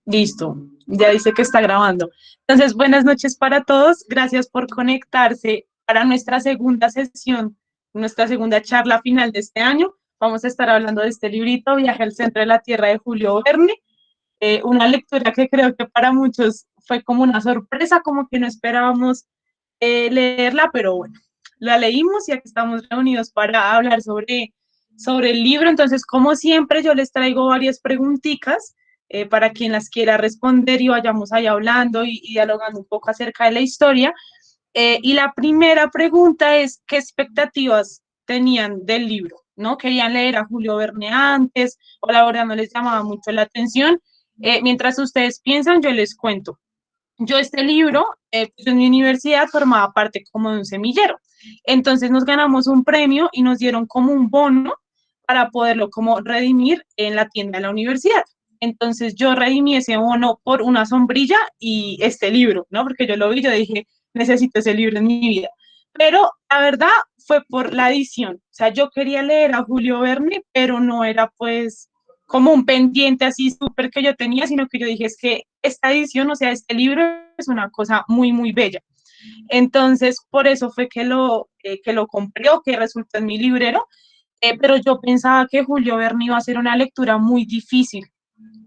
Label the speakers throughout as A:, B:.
A: Listo, ya dice que está grabando. Entonces, buenas noches para todos. Gracias por conectarse para nuestra segunda sesión, nuestra segunda charla final de este año. Vamos a estar hablando de este librito, Viaje al centro de la Tierra de Julio Verne. Una lectura que creo que para muchos fue como una sorpresa, como que no esperábamos leerla, pero bueno, la leímos y aquí estamos reunidos para hablar sobre el libro. Entonces, como siempre, yo les traigo varias preguntitas para quien las quiera responder y vayamos ahí hablando y dialogando un poco acerca de la historia. Y la primera pregunta es, ¿qué expectativas tenían del libro? ¿No? ¿Querían leer a Julio Verne antes o la verdad no les llamaba mucho la atención? Mientras ustedes piensan, yo les cuento. Yo este libro, pues en mi universidad formaba parte como de un semillero. Entonces nos ganamos un premio y nos dieron como un bono para poderlo como redimir en la tienda de la universidad. Entonces yo redimí ese bono por una sombrilla y este libro, ¿no? Porque yo lo vi, yo dije, necesito ese libro en mi vida. Pero la verdad fue por la edición. O sea, yo quería leer a Julio Verne, pero no era pues como un pendiente así súper que yo tenía, sino que yo dije, es que esta edición, o sea, este libro es una cosa muy, muy bella. Entonces, por eso fue que lo compré o que resultó en mi librero, pero yo pensaba que Julio Verne iba a ser una lectura muy difícil.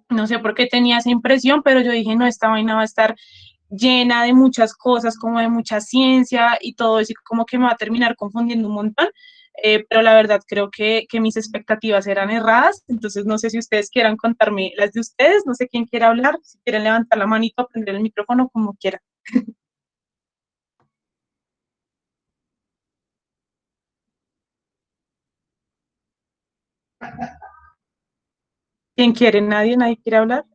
A: No sé por qué tenía esa impresión, pero yo dije, no, esta vaina va a estar llena de muchas cosas, como de mucha ciencia y todo eso, y como que me va a terminar confundiendo un montón. Pero la verdad creo que mis expectativas eran erradas, entonces no sé si ustedes quieran contarme las de ustedes, no sé quién quiera hablar, si quieren levantar la manito, prender el micrófono, como quieran. ¿Quién quiere? ¿Nadie? ¿Nadie quiere hablar?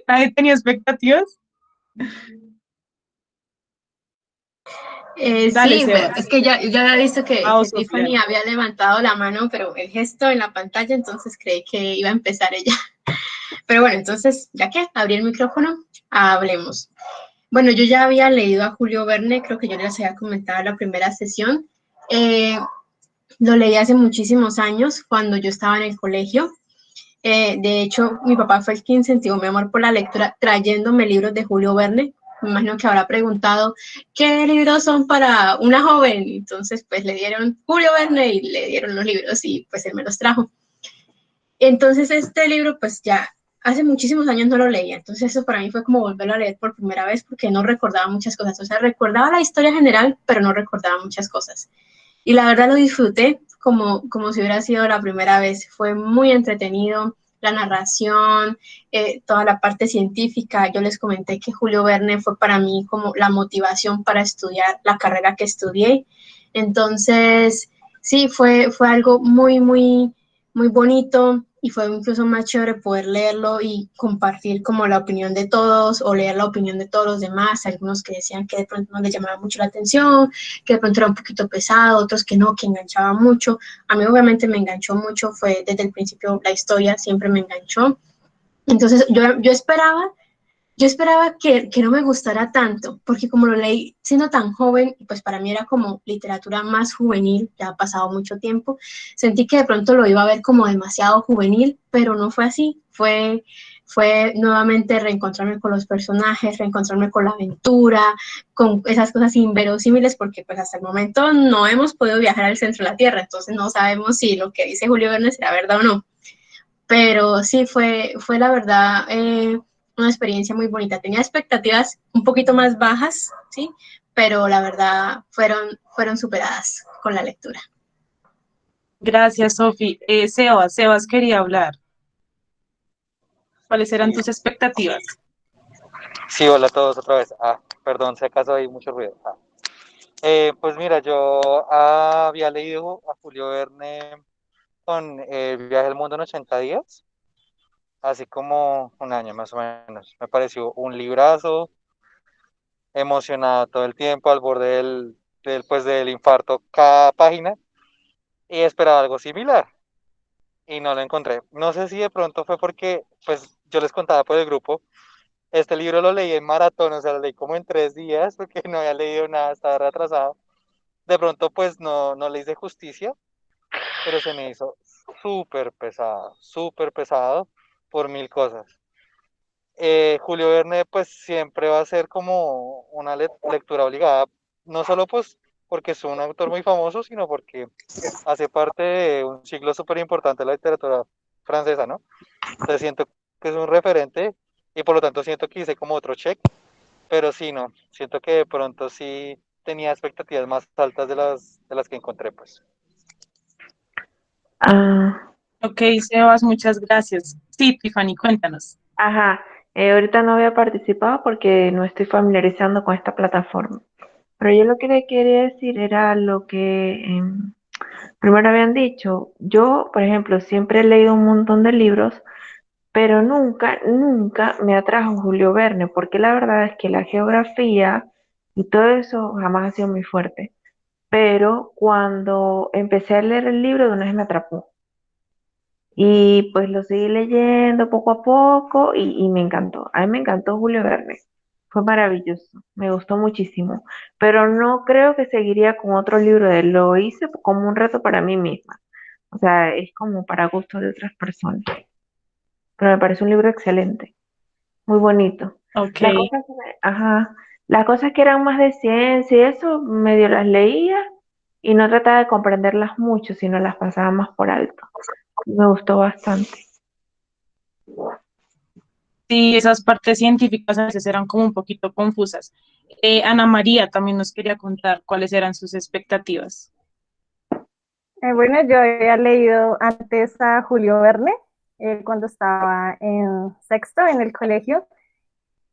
A: ¿Nadie tenía expectativas? Dale,
B: Sí, bueno,
A: Sebas.
B: es que ya había visto
A: Ah, o
B: que
A: Sofía.
B: Tiffany había levantado la mano, pero el gesto en la pantalla, entonces creí que iba a empezar ella. Pero bueno, entonces, ya que abrí el micrófono, hablemos. Bueno, yo ya había leído a Julio Verne, creo que yo les había comentado en la primera sesión. Eh, lo leí hace muchísimos años, cuando yo estaba en el colegio. De hecho, mi papá fue el que incentivó mi amor por la lectura, trayéndome libros de Julio Verne. Me imagino que habrá preguntado qué libros son para una joven. Entonces, pues le dieron Julio Verne y le dieron los libros y pues él me los trajo. Entonces, este libro, pues ya hace muchísimos años no lo leía. Entonces, eso para mí fue como volverlo a leer por primera vez porque no recordaba muchas cosas. O sea, recordaba la historia general, pero no recordaba muchas cosas. Y la verdad lo disfruté como si hubiera sido la primera vez. Fue muy entretenido, la narración, toda la parte científica. Yo les comenté que Julio Verne fue para mí como la motivación para estudiar la carrera que estudié. Entonces, sí, fue algo muy bonito y fue incluso más chévere poder leerlo y compartir como la opinión de todos o leer la opinión de todos los demás, algunos que decían que de pronto no les llamaba mucho la atención, que de pronto era un poquito pesado, otros que no, que enganchaba mucho. A mí obviamente me enganchó mucho, fue desde el principio la historia, siempre me enganchó. Entonces yo esperaba que no me gustara tanto, porque como lo leí siendo tan joven, pues para mí era como literatura más juvenil, ya ha pasado mucho tiempo, sentí que de pronto lo iba a ver como demasiado juvenil, pero no fue así, fue nuevamente reencontrarme con los personajes, reencontrarme con la aventura, con esas cosas inverosímiles, porque pues hasta el momento no hemos podido viajar al centro de la Tierra, entonces no sabemos si lo que dice Julio Verne será verdad o no. Pero sí, fue la verdad una experiencia muy bonita. Tenía expectativas un poquito más bajas, ¿sí? Pero la verdad fueron superadas con la lectura.
A: Gracias, Sofi. Sebas quería hablar. ¿Cuáles eran
C: Sí,
A: tus expectativas?
C: sí, hola a todos otra vez. Perdón, si acaso hay mucho ruido. Pues mira, yo había leído a Julio Verne con El viaje al mundo en 80 días, así como un año más o menos. Me pareció un librazo, emocionado todo el tiempo, al borde pues, del infarto cada página, y esperaba algo similar, y no lo encontré. No sé si de pronto fue porque, pues yo les contaba por el grupo. Este libro lo leí en maratón, o sea, lo leí como en 3 días porque no había leído nada, estaba retrasado. De pronto, pues no le hice justicia, pero se me hizo súper pesado por mil cosas. Julio Verne pues siempre va a ser como una lectura obligada, no solo pues porque es un autor muy famoso, sino porque hace parte de un siglo súper importante de la literatura francesa, ¿no? Entonces siento que es un referente y por lo tanto siento que hice como otro check, pero sí, no, siento que de pronto sí tenía expectativas más altas de las que encontré, pues.
D: Ah,
A: Ok, Sebas, muchas gracias. Sí, Tiffany, cuéntanos.
D: ajá. Ahorita no había participado porque no estoy familiarizando con esta plataforma. Pero yo lo que le quería decir era lo que primero habían dicho. Yo, por ejemplo, siempre he leído un montón de libros, pero nunca me atrajo Julio Verne, porque la verdad es que la geografía y todo eso jamás ha sido muy fuerte. Pero cuando empecé a leer el libro, de una vez me atrapó. Y pues lo seguí leyendo poco a poco y me encantó. A mí me encantó Julio Verne. Fue maravilloso. Me gustó muchísimo. Pero no creo que seguiría con otro libro de él. Lo hice como un reto para mí misma. O sea, es como para gusto de otras personas. Pero me parece un libro excelente. Muy bonito.
A: Ok,
D: Las cosas ajá, las cosas que eran más de ciencia y eso, medio las leía y no trataba de comprenderlas mucho, sino las pasaba más por alto. Me gustó bastante.
A: sí, esas partes científicas a veces eran como un poquito confusas. Ana María también nos quería contar cuáles eran sus expectativas.
E: Bueno, yo había leído antes a Julio Verne cuando estaba en sexto en el colegio.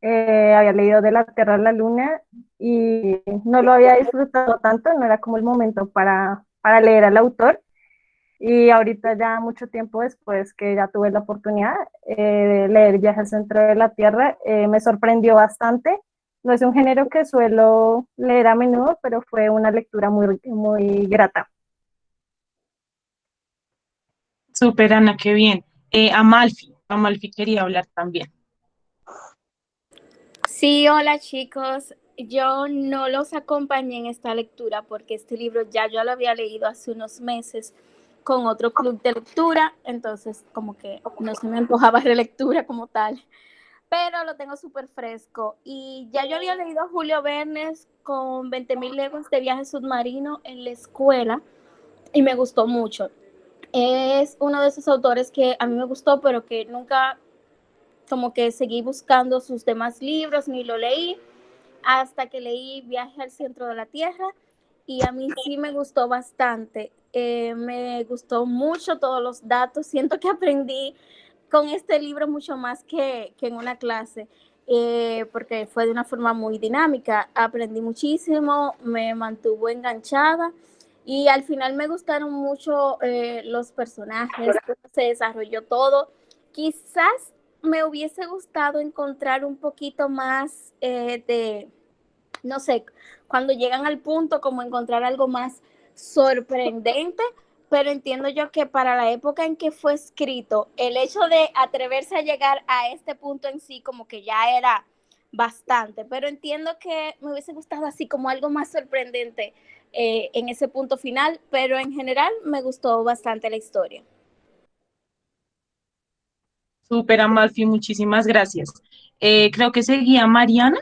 E: Había leído De la Tierra a la Luna y no lo había disfrutado tanto, no era como el momento para leer al autor. Y ahorita ya mucho tiempo después que ya tuve la oportunidad de leer Viaje al Centro de la Tierra, me sorprendió bastante. No es un género que suelo leer a menudo, pero fue una lectura muy grata.
A: Súper, Ana, qué bien. Amalfi quería hablar también.
F: Sí, hola chicos. Yo no los acompañé en esta lectura porque este libro ya yo lo había leído hace unos meses con otro club de lectura, entonces como que no se me antojaba relectura como tal, pero lo tengo súper fresco. Y ya yo había leído a Julio Verne con 20.000 leguas de viaje submarino en la escuela y me gustó mucho. Es uno de esos autores que a mí me gustó, pero que nunca como que seguí buscando sus demás libros, ni lo leí, hasta que leí Viaje al Centro de la Tierra y a mí sí me gustó bastante. Me gustó mucho todos los datos, siento que aprendí con este libro mucho más que en una clase, porque fue de una forma muy dinámica, aprendí muchísimo, me mantuvo enganchada y al final me gustaron mucho los personajes, cómo se desarrolló todo. Quizás me hubiese gustado encontrar un poquito más no sé, cuando llegan al punto como encontrar algo más sorprendente, pero entiendo yo que para la época en que fue escrito, el hecho de atreverse a llegar a este punto en sí como que ya era bastante, pero entiendo que me hubiese gustado así como algo más sorprendente en ese punto final, pero en general me gustó bastante la historia.
A: Súper, Amalfi, muchísimas gracias. Creo que seguía Mariana.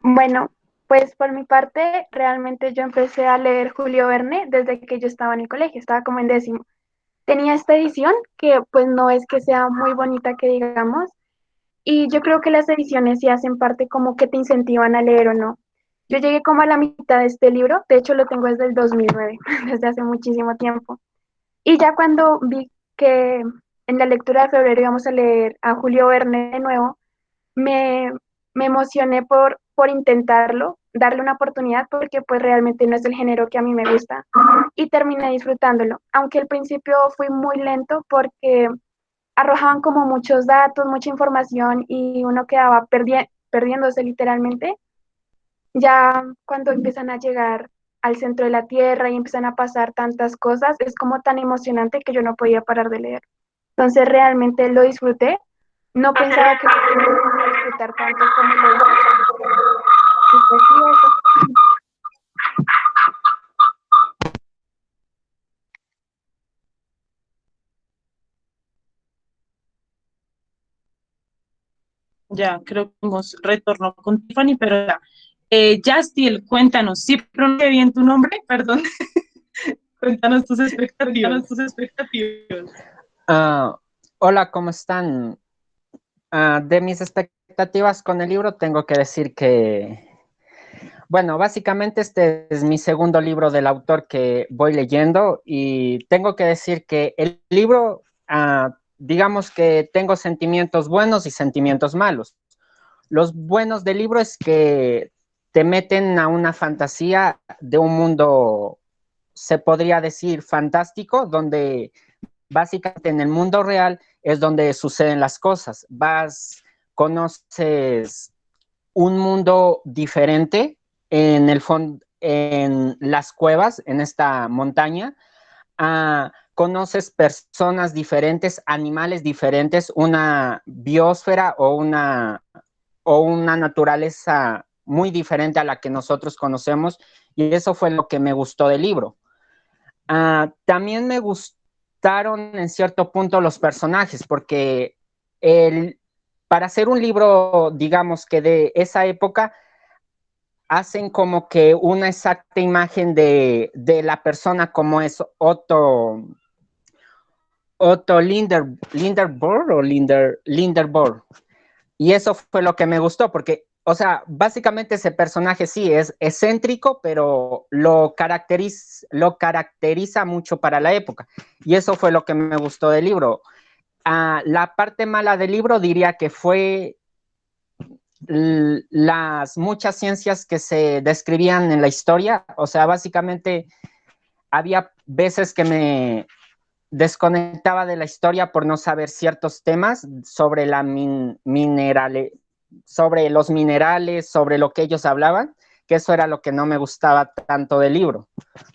G: Bueno, pues por mi parte, realmente yo empecé a leer Julio Verne desde que yo estaba en el colegio, estaba como en décimo. Tenía esta edición que pues no es que sea muy bonita que digamos, y yo creo que las ediciones sí hacen parte como que te incentivan a leer o no. Yo llegué como a la mitad de este libro, de hecho lo tengo desde el 2009, desde hace muchísimo tiempo. Y ya cuando vi que en la lectura de febrero íbamos a leer a Julio Verne de nuevo, me, me emocioné por intentarlo, darle una oportunidad, porque pues realmente no es el género que a mí me gusta y terminé disfrutándolo, aunque al principio fui muy lento porque arrojaban como muchos datos, mucha información y uno quedaba perdiéndose literalmente. Ya cuando empiezan a llegar al centro de la Tierra y empiezan a pasar tantas cosas, es como tan emocionante que yo no podía parar de leer. Entonces realmente lo disfruté. No pensaba que lo iba a disfrutar tanto como lo hice. Y pues sí, eso.
A: Ya, creo que hemos retorno con Tiffany, pero ya. Jastiel, cuéntanos, ¿sí pronuncié bien tu nombre? Perdón. Cuéntanos tus expectativas.
H: Ah, hola, ¿cómo están? De mis expectativas con el libro, tengo que decir que, bueno, básicamente este es mi segundo libro del autor que voy leyendo y tengo que decir que el libro, digamos que tengo sentimientos buenos y sentimientos malos. Los buenos del libro es que te meten a una fantasía de un mundo, se podría decir, fantástico, donde básicamente en el mundo real es donde suceden las cosas. Conoces un mundo diferente en el fondo, en las cuevas, en esta montaña. Conoces personas diferentes, animales diferentes, una biosfera o una naturaleza muy diferente a la que nosotros conocemos, y eso fue lo que me gustó del libro. También me gustaron en cierto punto los personajes, porque para hacer un libro, digamos que de esa época, hacen como que una exacta imagen de la persona como es Otto Linderborg o Linderborg. Y eso fue lo que me gustó, porque, o sea, básicamente ese personaje sí es excéntrico, pero lo caracteriza mucho para la época. Y eso fue lo que me gustó del libro. La parte mala del libro diría que fue las muchas ciencias que se describían en la historia. O sea, básicamente había veces que me desconectaba de la historia por no saber ciertos temas sobre sobre los minerales, sobre lo que ellos hablaban, que eso era lo que no me gustaba tanto del libro.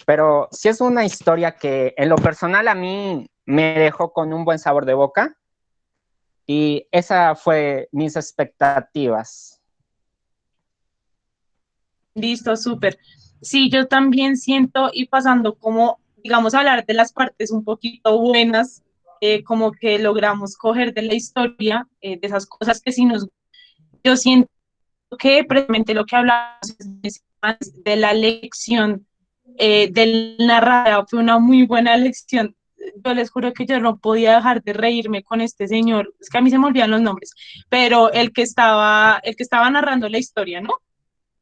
H: Pero sí es una historia que en lo personal a mí me dejó con un buen sabor de boca y esa fue mis expectativas.
A: Listo, súper. Sí, yo también siento y pasando como, digamos, a hablar de las partes un poquito buenas, como que logramos coger de la historia, de esas cosas que sí nos... Yo siento que precisamente lo que hablamos de la lección del narrador fue una muy buena lección. Yo les juro que yo no podía dejar de reírme con este señor, es que a mí se me olvidan los nombres, pero el que estaba narrando la historia, ¿no?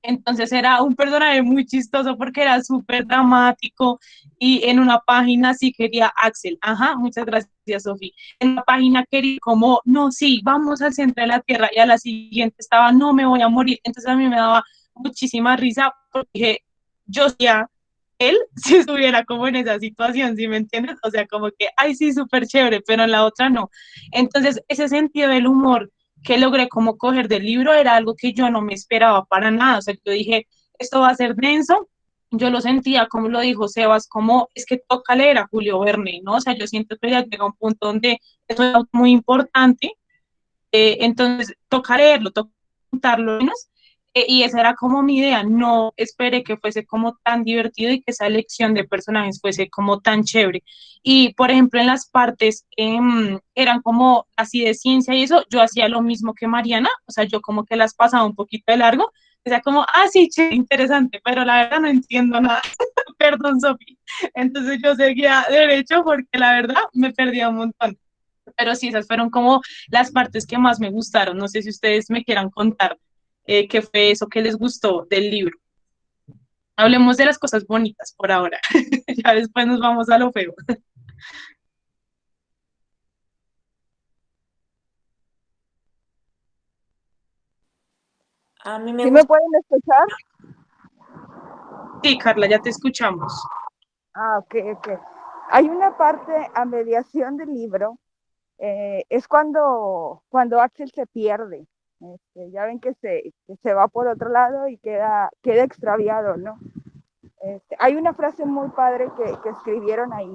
A: Entonces era un personaje muy chistoso porque era súper dramático y en una página sí quería Axel, ajá, muchas gracias Sofía, en una página quería como, no, sí, vamos al centro de la Tierra y a la siguiente estaba, no, me voy a morir, entonces a mí me daba muchísima risa porque dije, yo ya, él, si estuviera como en esa situación, ¿sí me entiendes? O sea, como que, ay, sí, súper chévere, pero en la otra no. Entonces, ese sentido del humor que logré como coger del libro era algo que yo no me esperaba para nada. O sea, yo dije, esto va a ser denso. Yo lo sentía, como lo dijo Sebas, como es que toca leer a Julio Verne, ¿no? O sea, yo siento que ya llega un punto donde eso es muy importante, entonces toca leerlo, toca contarlo menos, y esa era como mi idea, no esperé que fuese como tan divertido y que esa elección de personajes fuese como tan chévere. Y por ejemplo, en las partes eran como así de ciencia y eso, yo hacía lo mismo que Mariana, o sea, yo como que las pasaba un poquito de largo, o sea, como, sí, che, interesante, pero la verdad no entiendo nada. Perdón, Sofi. Entonces yo seguía derecho porque la verdad me perdía un montón. Pero sí, esas fueron como las partes que más me gustaron. No sé si ustedes me quieran contar qué fue eso que les gustó del libro. Hablemos de las cosas bonitas por ahora. Ya después nos vamos a lo feo.
I: A mí me
E: ¿Sí me
I: gusta.
E: pueden escuchar?
A: Sí, Carla, ya te escuchamos.
E: Ok, ok. Hay una parte a mediación del libro, es cuando Axel se pierde. Ya ven que se va por otro lado y queda extraviado, ¿no? Hay una frase muy padre que escribieron ahí,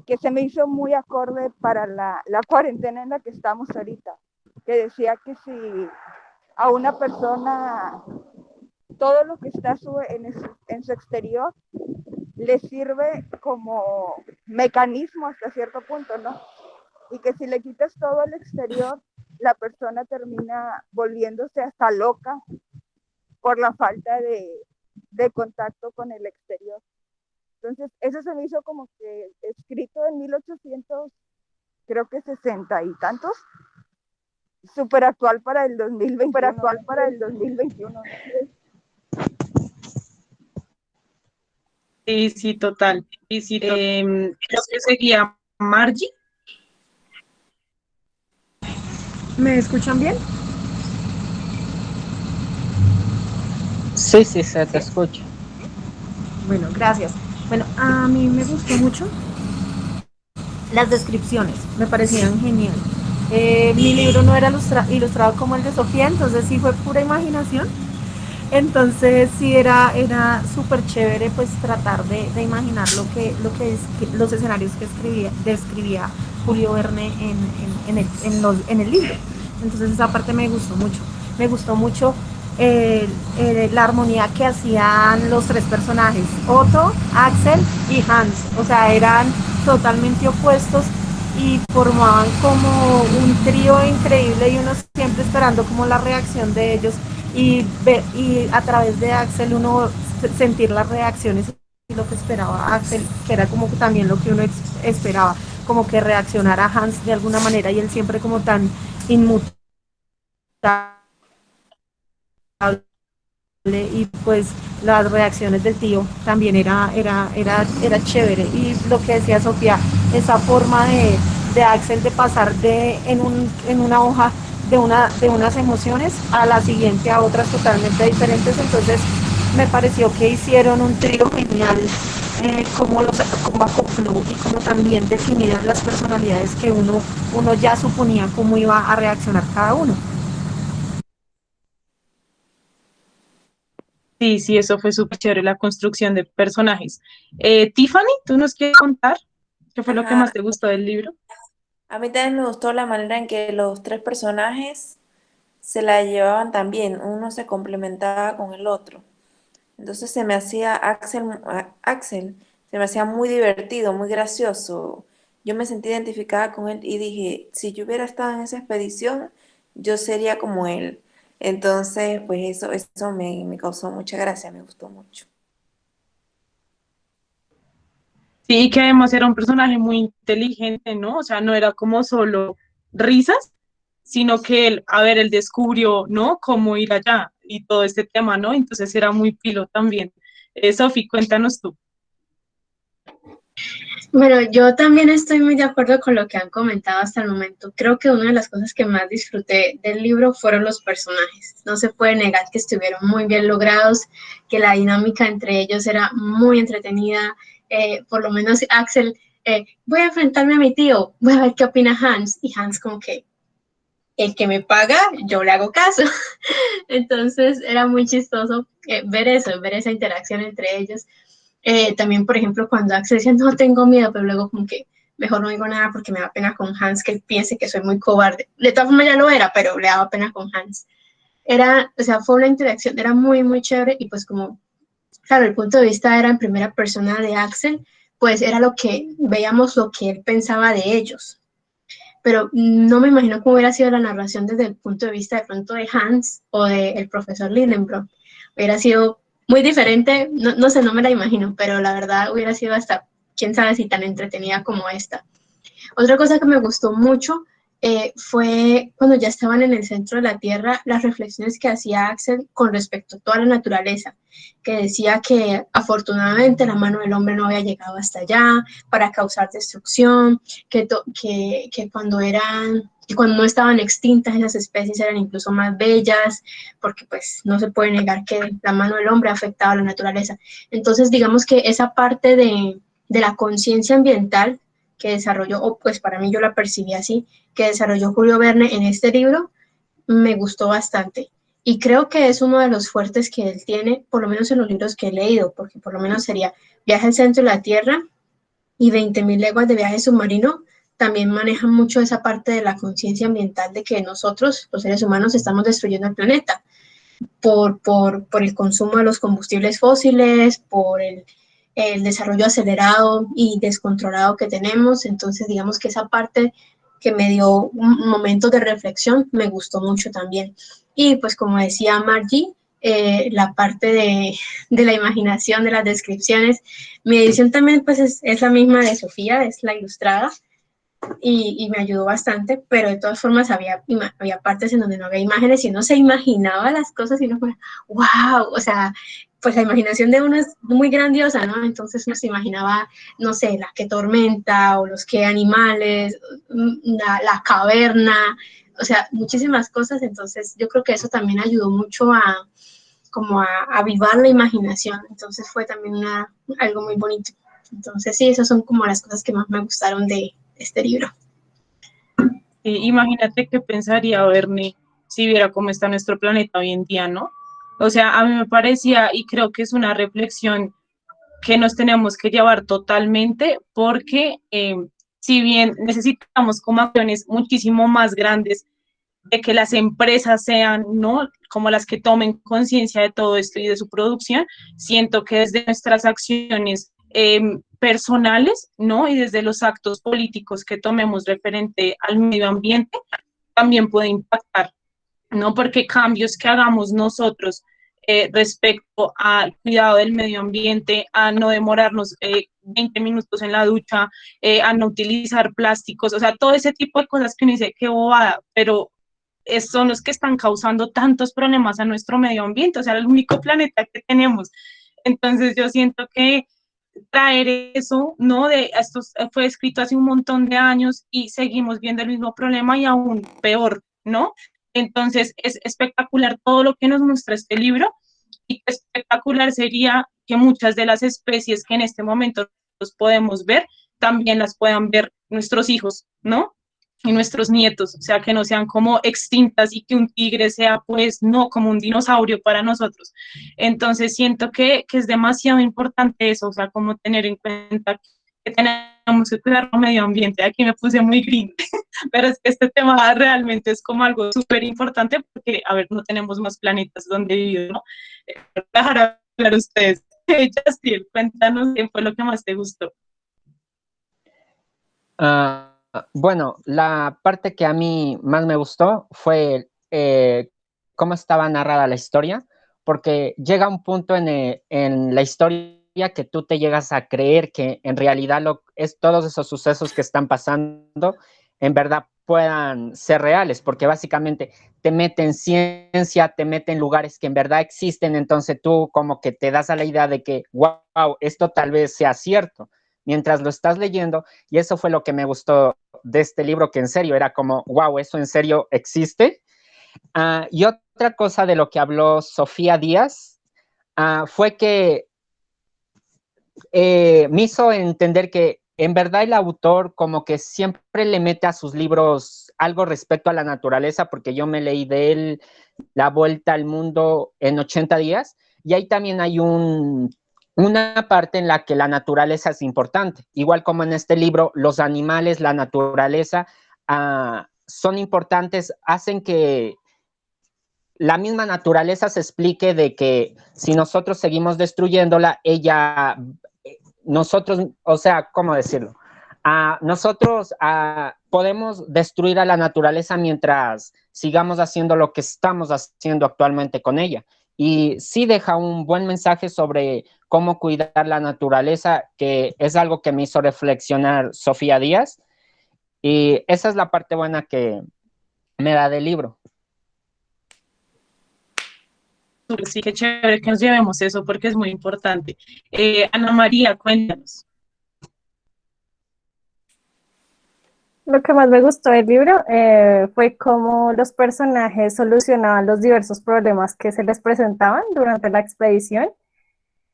E: que se me hizo muy acorde para la cuarentena en la que estamos ahorita, que decía que si a una persona todo lo que está en su exterior le sirve como mecanismo hasta cierto punto, ¿no? Y que si le quitas todo el exterior,
I: la persona termina volviéndose hasta loca por la falta de contacto con el exterior. Entonces, eso se me hizo como que escrito en 1800, creo que 60 y tantos, súper actual para el 2021.
A: Sí, sí, total. Y sí, creo que seguía Margie.
J: ¿Me escuchan bien?
H: Sí, sí, se te escucha.
J: Bueno, gracias. Bueno, a mí me gustó mucho las descripciones, me parecían genial. Mi libro no era ilustrado como el de Sofía, entonces sí fue pura imaginación. Entonces sí era súper chévere pues tratar de imaginar los escenarios que describía Julio Verne en el libro. Entonces esa parte me gustó mucho. Me gustó mucho la armonía que hacían los tres personajes, Otto, Axel y Hans. O sea, eran totalmente opuestos y formaban como un trío increíble y uno siempre esperando como la reacción de ellos y a través de Axel uno sentir las reacciones y lo que esperaba Axel, que era como que también lo que uno esperaba, como que reaccionara Hans de alguna manera y él siempre como tan inmutable y pues las reacciones del tío también era chévere y lo que decía Sofía, esa forma de Axel de pasar en una hoja de unas emociones a la siguiente a otras totalmente diferentes, entonces me pareció que hicieron un trío genial, como acopló y como también definidas las personalidades que uno ya suponía cómo iba a reaccionar cada uno.
A: Sí, sí, eso fue súper chévere, la construcción de personajes. Tiffany, ¿tú nos quieres contar qué fue lo que más
K: Ajá.
A: te gustó del libro?
K: A mí también me gustó la manera en que los tres personajes se la llevaban tan bien, uno se complementaba con el otro. Entonces se me hacía Axel, se me hacía muy divertido, muy gracioso. Yo me sentí identificada con él y dije, si yo hubiera estado en esa expedición, yo sería como él. Entonces, pues eso me causó mucha gracia, me gustó mucho.
A: Sí, que además era un personaje muy inteligente, ¿no? O sea, no era como solo risas, sino que él, a ver, él descubrió, ¿no? Cómo ir allá y todo este tema, ¿no? Entonces era muy pilo también. Sofi, cuéntanos tú.
B: Bueno, yo también estoy muy de acuerdo con lo que han comentado hasta el momento. Creo que una de las cosas que más disfruté del libro fueron los personajes. No se puede negar que estuvieron muy bien logrados, que la dinámica entre ellos era muy entretenida. Por lo menos Axel, voy a enfrentarme a mi tío, voy a ver qué opina Hans. Y Hans como que, el que me paga, yo le hago caso. Entonces era muy chistoso ver eso, ver esa interacción entre ellos. También, por ejemplo, cuando Axel decía, no tengo miedo, pero luego como que mejor no digo nada porque me da pena con Hans, que él piense que soy muy cobarde. De todas formas ya lo era, pero le daba pena con Hans. O sea, fue una interacción, era muy, muy chévere y pues como, claro, el punto de vista era en primera persona de Axel, pues era lo que veíamos lo que él pensaba de ellos. Pero no me imagino cómo hubiera sido la narración desde el punto de vista de pronto de Hans o del profesor Lindenbrock. Hubiera sido muy diferente, no sé, no me la imagino, pero la verdad hubiera sido hasta, quién sabe si tan entretenida como esta. Otra cosa que me gustó mucho fue cuando ya estaban en el centro de la Tierra, las reflexiones que hacía Axel con respecto a toda la naturaleza, que decía que afortunadamente la mano del hombre no había llegado hasta allá para causar destrucción, que cuando no estaban extintas esas especies eran incluso más bellas, porque pues no se puede negar que la mano del hombre ha afectado a la naturaleza. Entonces digamos que esa parte de la conciencia ambiental que desarrolló, o pues para mí yo la percibí así, que desarrolló Julio Verne en este libro, me gustó bastante. Y creo que es uno de los fuertes que él tiene, por lo menos en los libros que he leído, porque por lo menos sería Viaje al centro de la Tierra y 20.000 leguas de viaje submarino, también manejan mucho esa parte de la conciencia ambiental de que nosotros, los seres humanos, estamos destruyendo el planeta por el consumo de los combustibles fósiles, por el desarrollo acelerado y descontrolado que tenemos. Entonces, digamos que esa parte que me dio un momento de reflexión, me gustó mucho también. Y pues como decía Margie, la parte de la imaginación, de las descripciones, mi edición también pues es la misma de Sofía, es la ilustrada, y me ayudó bastante, pero de todas formas había partes en donde no había imágenes y uno se imaginaba las cosas y uno fue, wow, o sea, pues la imaginación de uno es muy grandiosa, ¿no? Entonces uno se imaginaba, no sé, la que tormenta o los que animales, la caverna, o sea, muchísimas cosas. Entonces yo creo que eso también ayudó mucho a avivar la imaginación. Entonces fue también algo muy bonito. Entonces sí, esas son como las cosas que más me gustaron de este libro.
A: Imagínate qué pensaría Verne si viera cómo está nuestro planeta hoy en día, ¿no? O sea, a mí me parecía, y creo que es una reflexión que nos tenemos que llevar totalmente, porque si bien necesitamos como acciones muchísimo más grandes de que las empresas sean, ¿no? Como las que tomen conciencia de todo esto y de su producción, siento que desde nuestras acciones personales, ¿no? Y desde los actos políticos que tomemos referente al medio ambiente, también puede impactar, ¿no? Porque cambios que hagamos nosotros respecto al cuidado del medio ambiente, a no demorarnos 20 minutos en la ducha, a no utilizar plásticos, o sea, todo ese tipo de cosas que uno dice, qué bobada, pero son los que están causando tantos problemas a nuestro medio ambiente, o sea, el único planeta que tenemos. Entonces yo siento que traer eso, ¿no? Esto fue escrito hace un montón de años y seguimos viendo el mismo problema y aún peor, ¿no? Entonces es espectacular todo lo que nos muestra este libro, y espectacular sería que muchas de las especies que en este momento los podemos ver, también las puedan ver nuestros hijos, ¿no? Y nuestros nietos, o sea, que no sean como extintas y que un tigre sea pues no como un dinosaurio para nosotros. Entonces siento que es demasiado importante eso, o sea, como tener en cuenta que tenemos que cuidar el medio ambiente. Aquí me puse muy green, pero es que este tema realmente es como algo súper importante porque, a ver, no tenemos más planetas donde vivir, ¿no? Dejar hablar ustedes. Justin, cuéntanos qué fue lo que más te gustó.
H: Bueno, la parte que a mí más me gustó fue cómo estaba narrada la historia, porque llega un punto en la historia que tú te llegas a creer que en realidad todos esos sucesos que están pasando en verdad puedan ser reales, porque básicamente te meten ciencia, te meten lugares que en verdad existen, entonces tú como que te das a la idea de que, wow, esto tal vez sea cierto mientras lo estás leyendo, y eso fue lo que me gustó de este libro, que en serio era como, wow, ¿eso en serio existe? Y otra cosa de lo que habló Sofía Díaz fue que me hizo entender que en verdad el autor como que siempre le mete a sus libros algo respecto a la naturaleza, porque yo me leí de él La Vuelta al Mundo en 80 días, y ahí también hay una parte en la que la naturaleza es importante. Igual como en este libro, los animales, la naturaleza son importantes, hacen que la misma naturaleza se explique de que si nosotros seguimos destruyéndola, nosotros, o sea, ¿cómo decirlo? Nosotros podemos destruir a la naturaleza mientras sigamos haciendo lo que estamos haciendo actualmente con ella. Y sí deja un buen mensaje sobre cómo cuidar la naturaleza, que es algo que me hizo reflexionar Sofía Díaz. Y esa es la parte buena que me da del libro.
A: Sí, qué chévere que nos llevemos eso porque es muy importante. Ana María, cuéntanos.
E: Lo que más me gustó del libro fue cómo los personajes solucionaban los diversos problemas que se les presentaban durante la expedición,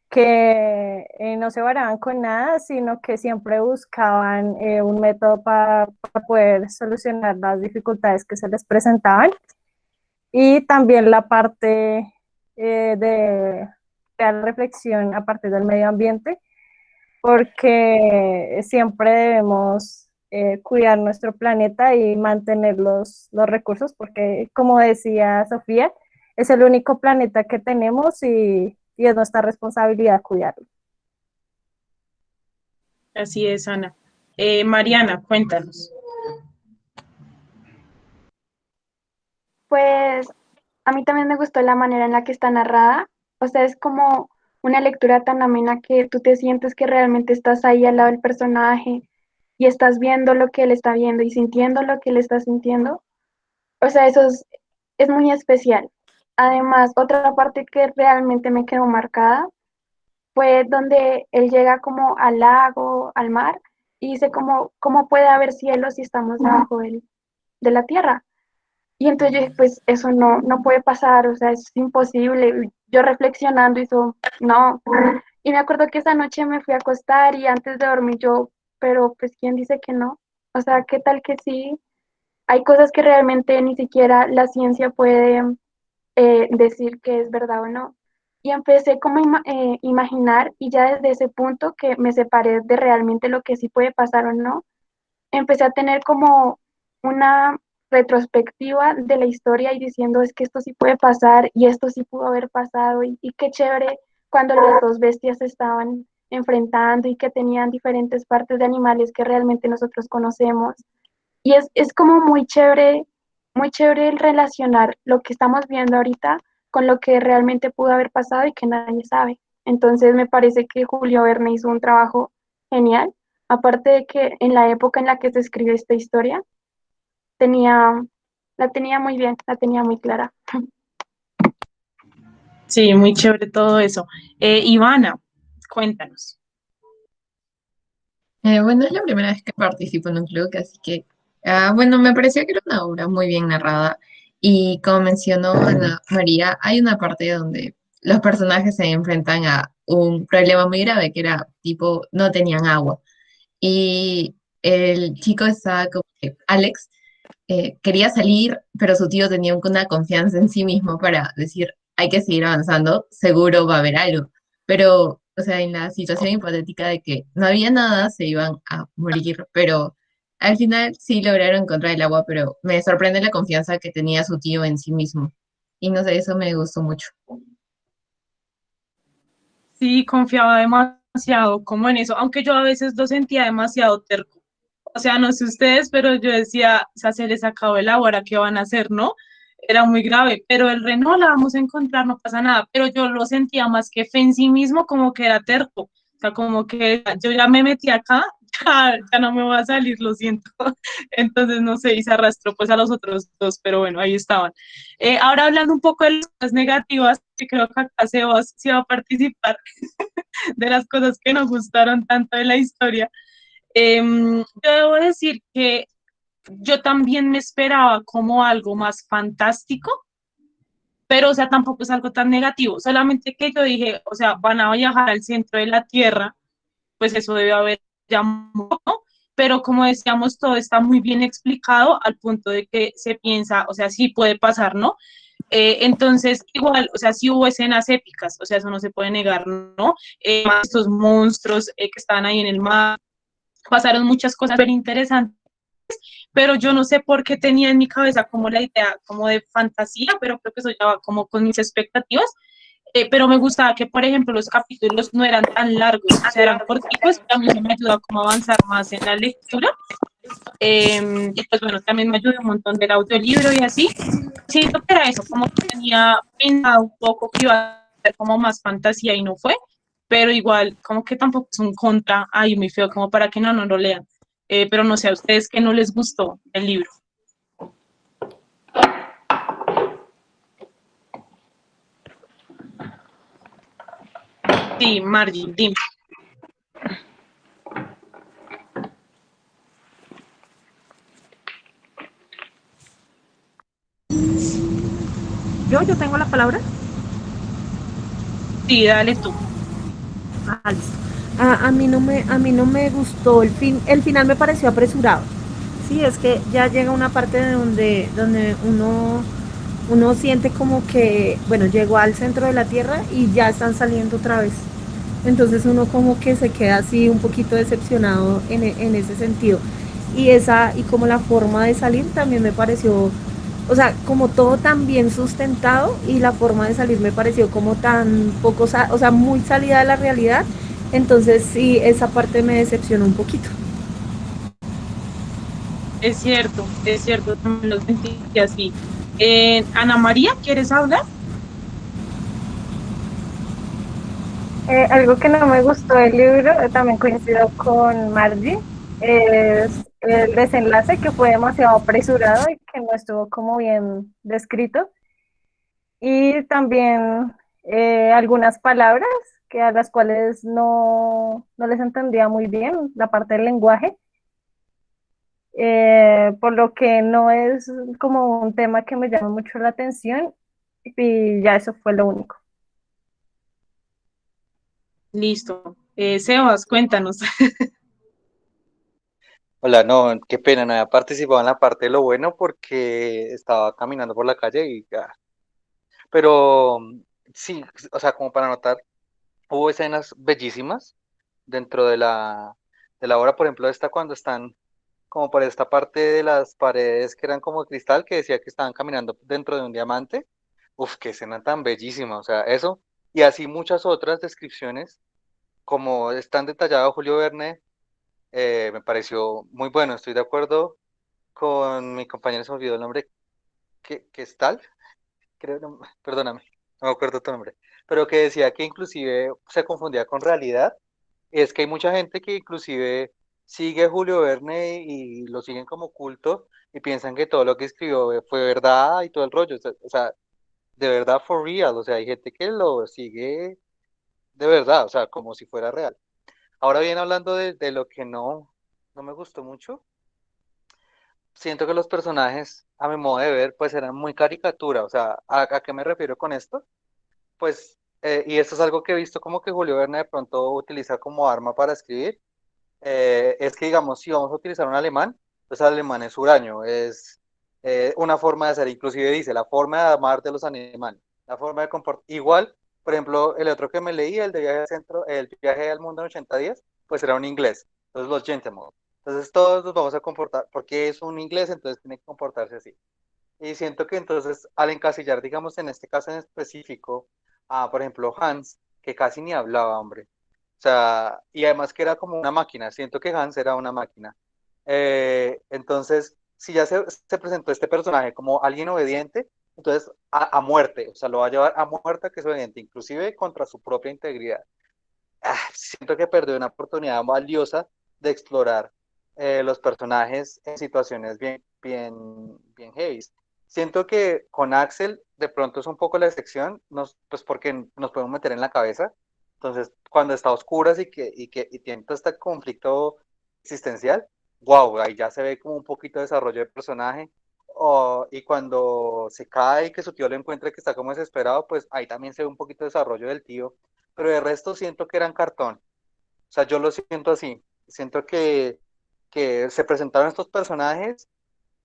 E: que no se varaban con nada, sino que siempre buscaban un método para poder solucionar las dificultades que se les presentaban. Y también la parte de la reflexión a partir del medio ambiente, porque siempre debemos cuidar nuestro planeta y mantener los recursos, porque como decía Sofía, es el único planeta que tenemos y es nuestra responsabilidad cuidarlo.
A: Así es, Ana. Mariana, cuéntanos.
G: Pues a mí también me gustó la manera en la que está narrada. O sea, es como una lectura tan amena que tú te sientes que realmente estás ahí al lado del personaje y estás viendo lo que él está viendo y sintiendo lo que él está sintiendo. O sea, es muy especial. Además, otra parte que realmente me quedó marcada fue donde él llega como al lago, al mar, y dice como, ¿cómo puede haber cielo si estamos debajo de la tierra? Y entonces yo dije, pues eso no puede pasar, o sea, es imposible. Y yo reflexionando, hizo, no. Y me acuerdo que esa noche me fui a acostar y antes de dormir yo, pero pues ¿quién dice que no? O sea, ¿qué tal que sí? Hay cosas que realmente ni siquiera la ciencia puede decir que es verdad o no. Y empecé como a imaginar y ya desde ese punto que me separé de realmente lo que sí puede pasar o no, empecé a tener como una retrospectiva de la historia y diciendo es que esto sí puede pasar y esto sí pudo haber pasado y qué chévere cuando las dos bestias se estaban enfrentando y que tenían diferentes partes de animales que realmente nosotros conocemos. Y es como muy chévere el relacionar lo que estamos viendo ahorita con lo que realmente pudo haber pasado y que nadie sabe. Entonces me parece que Julio Verne hizo un trabajo genial. Aparte de que en la época en la que se escribió esta historia, tenía, la tenía muy bien, la tenía muy clara.
A: Sí, muy chévere todo eso. Ivana, cuéntanos.
L: Bueno, es la primera vez que participo en un club, así que, bueno, me pareció que era una obra muy bien narrada. Y como mencionó Ana María, hay una parte donde los personajes se enfrentan a un problema muy grave, que era tipo, no tenían agua. Y el chico estaba como que, Alex, quería salir, pero su tío tenía una confianza en sí mismo para decir, hay que seguir avanzando, seguro va a haber algo. Pero, o sea, en la situación hipotética de que no había nada, se iban a morir, pero al final sí lograron encontrar el agua, pero me sorprende la confianza que tenía su tío en sí mismo. Y no sé, eso me gustó mucho.
A: Sí, confiaba demasiado como en eso, aunque yo a veces lo sentía demasiado terco. O sea, no sé ustedes, pero yo decía, o sea, se les acabó el agua, ¿ahora qué van a hacer, no? Era muy grave, pero el Renault la vamos a encontrar, no pasa nada, pero yo lo sentía más que fe en sí mismo, como que era terco, o sea, como que yo ya me metí acá, ya no me voy a salir, lo siento. Entonces, no sé, y se arrastró pues a los otros dos, pero bueno, ahí estaban. Ahora hablando un poco de las cosas negativas, que creo que acá Sebas sí va a participar, de las cosas que nos gustaron tanto de la historia. Yo debo decir que yo también me esperaba como algo más fantástico, pero o sea, tampoco es algo tan negativo, solamente que yo dije, o sea, van a viajar al centro de la Tierra, pues eso debe haber ya mucho, ¿no? Pero como decíamos, todo está muy bien explicado al punto de que se piensa, o sea, sí puede pasar, ¿no? Entonces, igual, o sea, sí hubo escenas épicas, o sea, eso no se puede negar, ¿no? Más estos monstruos que estaban ahí en el mar, pasaron muchas cosas súper interesantes, pero yo no sé por qué tenía en mi cabeza como la idea como de fantasía, pero creo que eso ya va como con mis expectativas, pero me gustaba que, por ejemplo, los capítulos no eran tan largos, o sea, eran corticos, pero a mí eso me ayudó como a avanzar más en la lectura, y pues bueno, también me ayudó un montón del audiolibro y así. Siento que era eso, como que tenía pensado un poco que iba a ser como más fantasía y no fue, pero igual, como que tampoco es un contra ahí muy feo, como para que no lo lean. Pero no sé, a ustedes que no les gustó el libro. Sí, Margie, dime.
J: Yo tengo la palabra.
A: Sí, dale tú.
J: Listo. A mí no me gustó el final me pareció apresurado. Sí, es que ya llega una parte donde uno siente como que, bueno, llegó al centro de la Tierra y ya están saliendo otra vez. Entonces uno como que se queda así un poquito decepcionado en ese sentido. Y como la forma de salir también me pareció, o sea, como todo tan bien sustentado y la forma de salir me pareció como tan poco, o sea, muy salida de la realidad. Entonces sí, esa parte me decepcionó un poquito.
A: Es cierto, también lo sentí así. Ana María, ¿quieres hablar?
E: Algo que no me gustó del libro, también coincido con Margie, es el desenlace que fue demasiado apresurado y que no estuvo como bien descrito. Y también algunas palabras que a las cuales no les entendía muy bien la parte del lenguaje, por lo que no es como un tema que me llama mucho la atención y ya eso fue lo único.
A: Listo. Sebas, cuéntanos.
C: Hola, no, qué pena, no había participado en la parte de lo bueno porque estaba caminando por la calle y ya. Pero sí, o sea, como para notar, hubo escenas bellísimas dentro de la obra, por ejemplo, esta cuando están como por esta parte de las paredes que eran como de cristal, que decía que estaban caminando dentro de un diamante. Uf, qué escena tan bellísima, o sea, eso, y así muchas otras descripciones, como es tan detallado Julio Verne, me pareció muy bueno, estoy de acuerdo con mi compañero, se me olvidó el nombre, que es tal, creo, perdóname, no me acuerdo tu nombre, pero que decía que inclusive se confundía con realidad. Es que hay mucha gente que inclusive sigue a Julio Verne y lo siguen como culto y piensan que todo lo que escribió fue verdad y todo el rollo. O sea, de verdad for real. O sea, hay gente que lo sigue de verdad, o sea, como si fuera real. Ahora bien, hablando de lo que no me gustó mucho, siento que los personajes, a mi modo de ver, pues eran muy caricatura. O sea, a qué me refiero con esto? Pues, y esto es algo que he visto como que Julio Verne de pronto utiliza como arma para escribir. Es que, digamos, si vamos a utilizar un alemán, pues el alemán es huraño, es una forma de ser, inclusive dice, la forma de amar de los alemanes, la forma de comportar. Igual, por ejemplo, el otro que me leí, el de viaje al centro, el viaje al mundo en 80 días, pues era un inglés, entonces los gentlemen. Entonces todos nos vamos a comportar, porque es un inglés, entonces tiene que comportarse así. Y siento que entonces, al encasillar, digamos, en este caso en específico, a, por ejemplo, Hans, que casi ni hablaba, hombre. O sea, y además que era como una máquina, siento que Hans era una máquina. Entonces, si ya se presentó este personaje como alguien obediente, entonces a muerte, o sea, lo va a llevar a muerte que es obediente, inclusive contra su propia integridad. Siento que perdió una oportunidad valiosa de explorar los personajes en situaciones bien heavy. Siento que con Axel de pronto es un poco la excepción, pues porque nos podemos meter en la cabeza. Entonces, cuando está a oscuras y tiene todo este conflicto existencial, wow, ahí ya se ve como un poquito de desarrollo de personaje. Y cuando se cae y que su tío lo encuentra que está como desesperado, pues ahí también se ve un poquito de desarrollo del tío, pero de resto siento que eran cartón. O sea, yo lo siento así. Siento que se presentaron estos personajes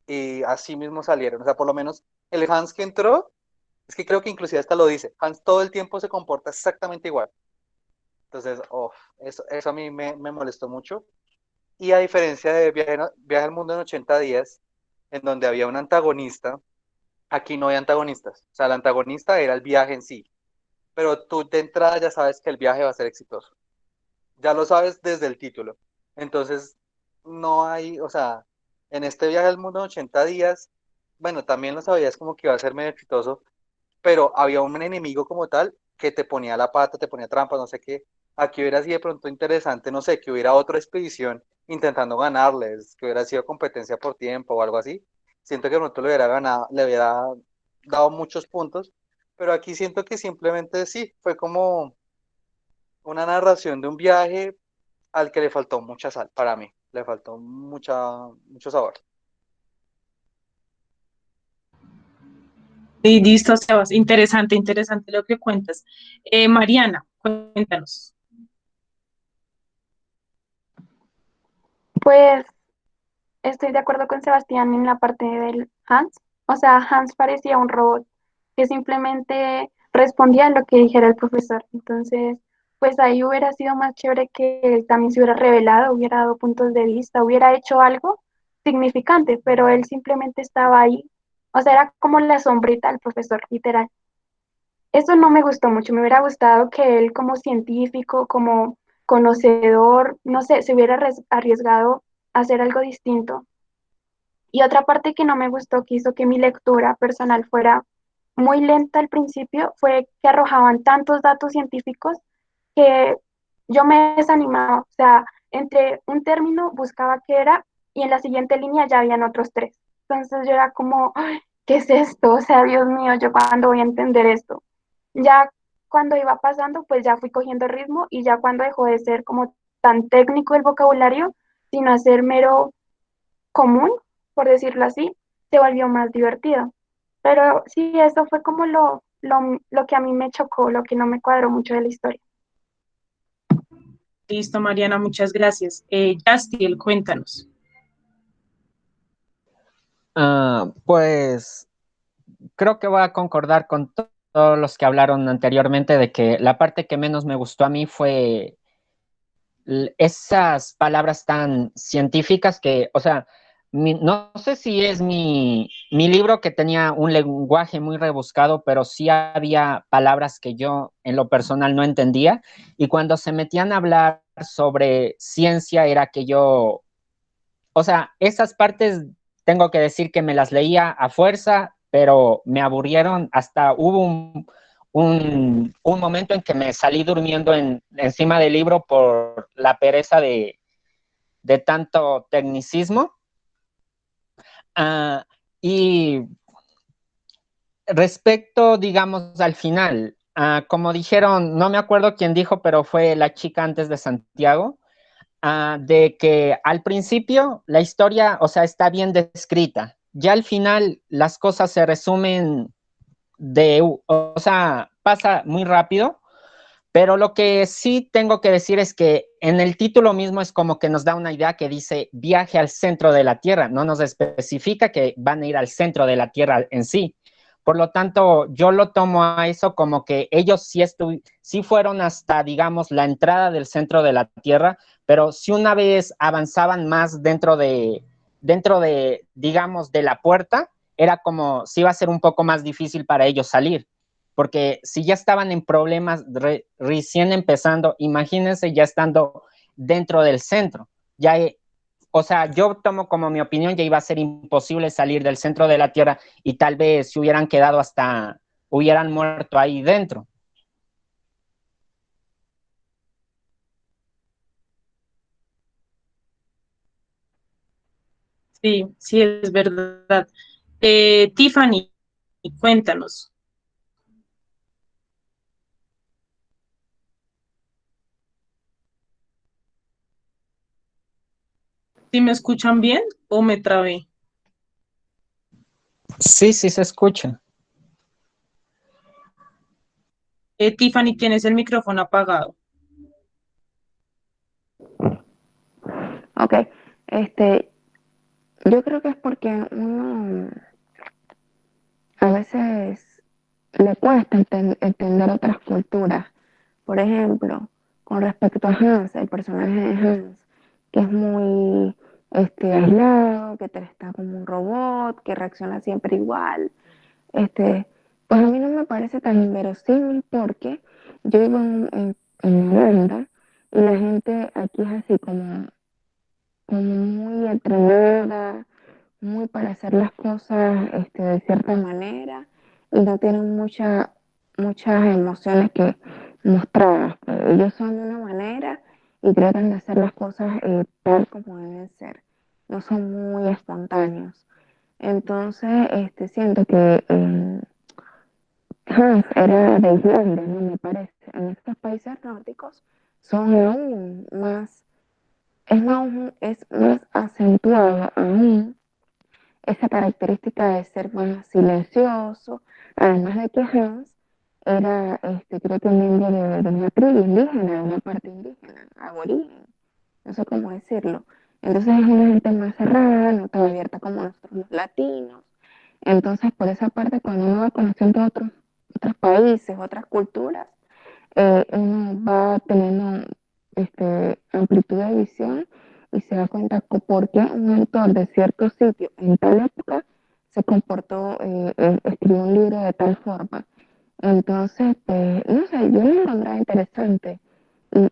C: y así mismo salieron. O sea, por lo menos el Hans que entró, es que creo que inclusive hasta lo dice, Hans todo el tiempo se comporta exactamente igual. Entonces, eso a mí me molestó mucho. Y a diferencia de Viaje al Mundo en 80 días, en donde había un antagonista, aquí no hay antagonistas. O sea, el antagonista era el viaje en sí. Pero tú de entrada ya sabes que el viaje va a ser exitoso. Ya lo sabes desde el título. Entonces, no hay, o sea, en este viaje al mundo en 80 días, bueno, también lo sabías como que iba a ser medio exitoso, pero había un enemigo como tal que te ponía la pata, te ponía trampas, no sé qué. Aquí hubiera sido de pronto interesante, no sé, que hubiera otra expedición intentando ganarles, que hubiera sido competencia por tiempo o algo así. Siento que de pronto le hubiera ganado, le hubiera dado muchos puntos, pero aquí siento que simplemente sí, fue como una narración de un viaje al que le faltó mucha sal, para mí, le faltó mucho sabor.
A: Y listo, Sebas. Interesante, interesante lo que cuentas. Mariana, cuéntanos.
G: Pues estoy de acuerdo con Sebastián en la parte del Hans. O sea, Hans parecía un robot que simplemente respondía a lo que dijera el profesor. Entonces, pues ahí hubiera sido más chévere que él también se hubiera revelado, hubiera dado puntos de vista, hubiera hecho algo significante, pero él simplemente estaba ahí. O sea, era como la sombrita del profesor, literal. Eso no me gustó mucho. Me hubiera gustado que él como científico, como conocedor, no sé, se hubiera arriesgado a hacer algo distinto Y otra parte que no me gustó, que hizo que mi lectura personal fuera muy lenta al principio, fue que arrojaban tantos datos científicos que yo me desanimaba. O sea, entre un término buscaba qué era y en la siguiente línea ya habían otros tres. Entonces yo era como, "Ay, ¿qué es esto? O sea, Dios mío, ¿yo cuándo voy a entender esto?". Ya cuando iba pasando, pues ya fui cogiendo ritmo y ya cuando dejó de ser como tan técnico el vocabulario, sino a ser mero común, por decirlo así, se volvió más divertido. Pero sí, eso fue como lo que a mí me chocó, lo que no me cuadró mucho de la historia.
A: Listo, Mariana, muchas gracias. Yastiel, cuéntanos.
H: Pues creo que voy a concordar con todos los que hablaron anteriormente de que la parte que menos me gustó a mí fue esas palabras tan científicas que, o sea, no sé si es mi libro que tenía un lenguaje muy rebuscado, pero sí había palabras que yo en lo personal no entendía, y cuando se metían a hablar sobre ciencia era que yo, o sea, esas partes tengo que decir que me las leía a fuerza, pero me aburrieron. Hasta hubo un momento en que me salí durmiendo encima del libro por la pereza de tanto tecnicismo. Ah, y respecto, digamos, al final, como dijeron, no me acuerdo quién dijo, pero fue la chica antes de Santiago, de que al principio la historia, o sea, está bien descrita. Ya al final las cosas se resumen o sea, pasa muy rápido, pero lo que sí tengo que decir es que en el título mismo es como que nos da una idea que dice viaje al centro de la Tierra, no nos especifica que van a ir al centro de la Tierra en sí. Por lo tanto, yo lo tomo a eso como que ellos sí fueron hasta, digamos, la entrada del centro de la Tierra, pero si una vez avanzaban más digamos, de la puerta, era como si iba a ser un poco más difícil para ellos salir, porque si ya estaban en problemas recién empezando, imagínense ya estando dentro del centro. Ya, o sea, yo tomo como mi opinión, ya iba a ser imposible salir del centro de la Tierra y tal vez se hubieran quedado hubieran muerto ahí dentro.
A: Sí, sí, es verdad. Tiffany, cuéntanos. ¿Sí me escuchan bien o me trabé?
H: Sí, sí se escucha.
A: Tiffany, tienes el micrófono apagado.
D: Ok, yo creo que es porque uno a veces le cuesta entender otras culturas. Por ejemplo, con respecto a Hans, el personaje de Hans, que es muy aislado, que está como un robot, que reacciona siempre igual. Pues a mí no me parece tan inverosímil porque yo vivo en Holanda y la gente aquí es así como muy atrevida, muy para hacer las cosas de cierta manera y no tienen muchas emociones que mostrar. Ellos son de una manera y tratan de hacer las cosas tal como deben ser. No son muy espontáneos. Entonces, siento que Hans era de Islandia, ¿no? Me parece. En estos países nórdicos son aún más, es más acentuada aún esa característica de ser más silencioso, además de que Hans era, creo que miembro de una tribu indígena, de una parte indígena, aborigen, no sé cómo decirlo. Entonces es una gente más cerrada, no tan abierta como nosotros los latinos. Entonces, por esa parte, cuando uno va conociendo otros países, otras culturas, uno va teniendo amplitud de visión y se da cuenta por qué un autor de cierto sitio en tal época se comportó, escribió un libro de tal forma. Entonces, pues, no sé, yo lo encontraba interesante y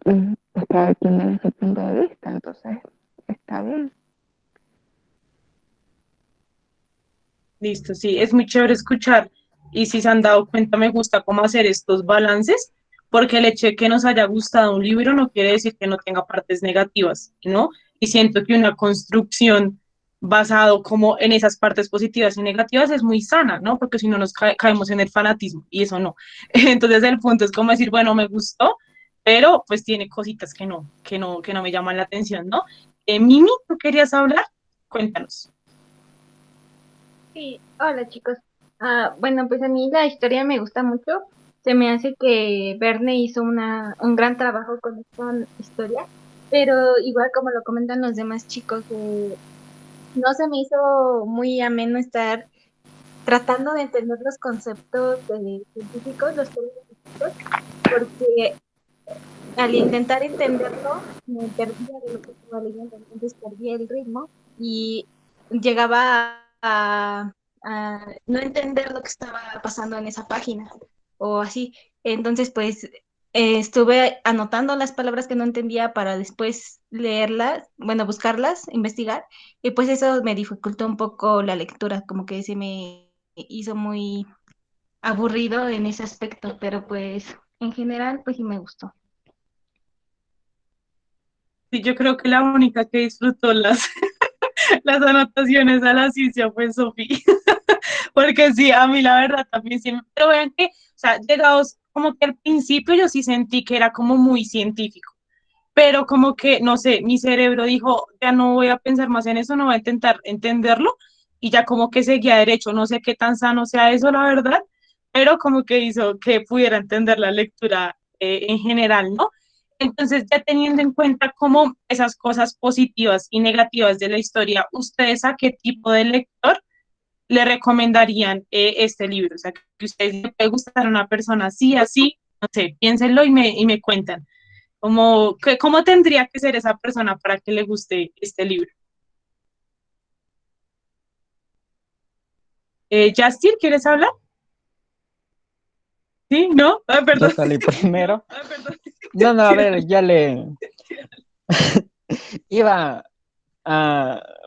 D: pues cada quien tiene su punto de vista, entonces está bien.
A: Listo, sí, es muy chévere escuchar y si se han dado cuenta me gusta cómo hacer estos balances, porque el hecho de que nos haya gustado un libro no quiere decir que no tenga partes negativas, ¿no? Y siento que una construcción basado como en esas partes positivas y negativas es muy sana, ¿no? Porque si no nos caemos en el fanatismo y eso no. Entonces el punto es como decir, bueno, me gustó, pero pues tiene cositas que no me llaman la atención, ¿no? Mimi, ¿tú querías hablar? Cuéntanos.
M: Sí, hola chicos. Bueno, pues a mí la historia me gusta mucho. Se me hace que Verne hizo un gran trabajo con esta historia, pero igual como lo comentan los demás chicos, no se me hizo muy ameno estar tratando de entender los conceptos científicos, los términos científicos, porque al intentar entenderlo me perdía de lo que estaba leyendo, entonces perdía el ritmo y llegaba a no entender lo que estaba pasando en esa página o así. Entonces, pues estuve anotando las palabras que no entendía para después leerlas, bueno, buscarlas, investigar, y pues eso me dificultó un poco la lectura, como que se me hizo muy aburrido en ese aspecto, pero pues en general, pues sí me gustó.
A: Sí, yo creo que la única que disfrutó las anotaciones a la ciencia fue Sofía, porque sí, a mí la verdad también sí, pero vean que, o sea, llegados como que al principio yo sí sentí que era como muy científico, pero como que, no sé, mi cerebro dijo, ya no voy a pensar más en eso, no voy a intentar entenderlo, y ya como que seguía derecho, no sé qué tan sano sea eso, la verdad, pero como que hizo que pudiera entender la lectura en general, ¿no? Entonces, ya teniendo en cuenta como esas cosas positivas y negativas de la historia, ¿ustedes a qué tipo de lector le recomendarían este libro? O sea, que ustedes le puede gustar a una persona así, así, no sé, piénsenlo y me cuentan. ¿Cómo tendría que ser esa persona para que le guste este libro? Justin, ¿quieres hablar? ¿Sí? ¿No? Ah,
H: Yo
A: perdón.
H: salí primero.
A: Ah, perdón.
H: No, a ver, ya le iba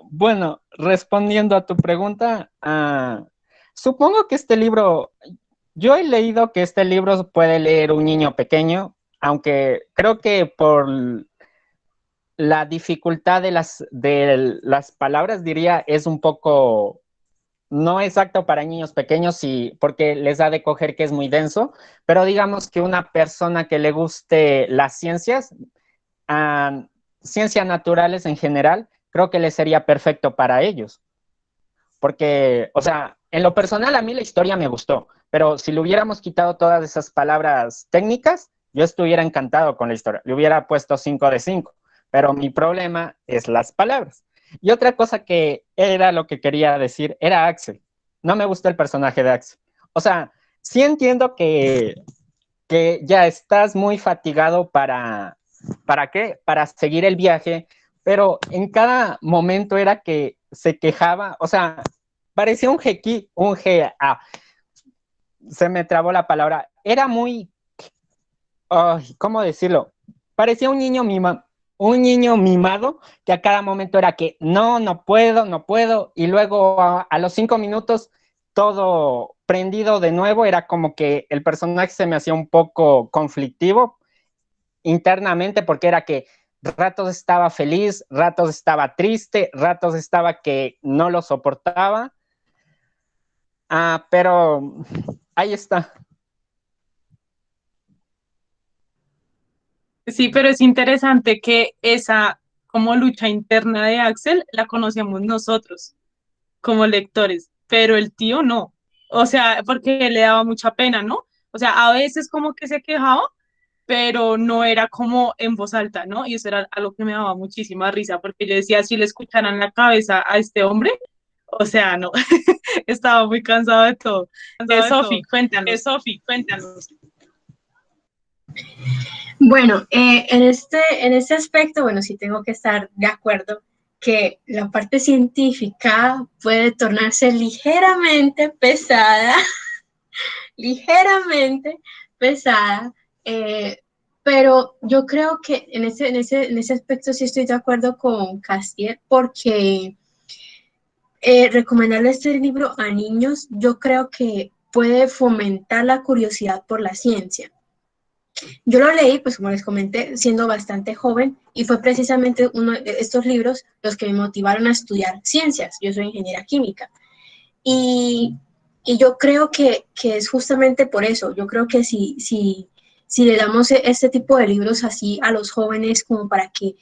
H: bueno, respondiendo a tu pregunta, supongo que este libro, yo he leído que este libro puede leer un niño pequeño, aunque creo que por la dificultad de las palabras, diría, es un poco no exacto para niños pequeños, porque les da de coger que es muy denso, pero digamos que una persona que le guste las ciencias, ah, ciencias naturales en general, creo que le sería perfecto para ellos. Porque, o sea, en lo personal a mí la historia me gustó, pero si le hubiéramos quitado todas esas palabras técnicas, yo estuviera encantado con la historia. Le hubiera puesto 5 de 5, pero mi problema es las palabras. Y otra cosa que era lo que quería decir era Axel. No me gusta el personaje de Axel. O sea, sí entiendo que ya estás muy fatigado ¿para qué? Para seguir el viaje, pero en cada momento era que se quejaba, o sea, parecía un jequi, se me trabó la palabra, era muy, ¿cómo decirlo? Parecía un niño mimado que a cada momento era que no, no puedo, no puedo, y luego a los 5 minutos todo prendido de nuevo, era como que el personaje se me hacía un poco conflictivo internamente porque era que ratos estaba feliz, ratos estaba triste, ratos estaba que no lo soportaba, pero ahí está.
A: Sí, pero es interesante que esa como lucha interna de Axel la conocemos nosotros como lectores, pero el tío no. O sea, porque le daba mucha pena, ¿no? O sea, a veces como que se quejaba, pero no era como en voz alta, ¿no? Y eso era algo que me daba muchísima risa, porque yo decía, si le escucharan la cabeza a este hombre, o sea, no, estaba muy cansado de todo. Sofi, cuéntanos. Sofi, cuéntanos.
B: Bueno, en este aspecto, bueno, sí tengo que estar de acuerdo que la parte científica puede tornarse ligeramente pesada, ligeramente pesada, eh, pero yo creo que en ese aspecto sí estoy de acuerdo con Castiel, porque recomendarle este libro a niños, yo creo que puede fomentar la curiosidad por la ciencia. Yo lo leí, pues como les comenté, siendo bastante joven y fue precisamente uno de estos libros los que me motivaron a estudiar ciencias. Yo soy ingeniera química y, y yo creo que es justamente por eso. Yo creo que si le damos este tipo de libros así a los jóvenes como para que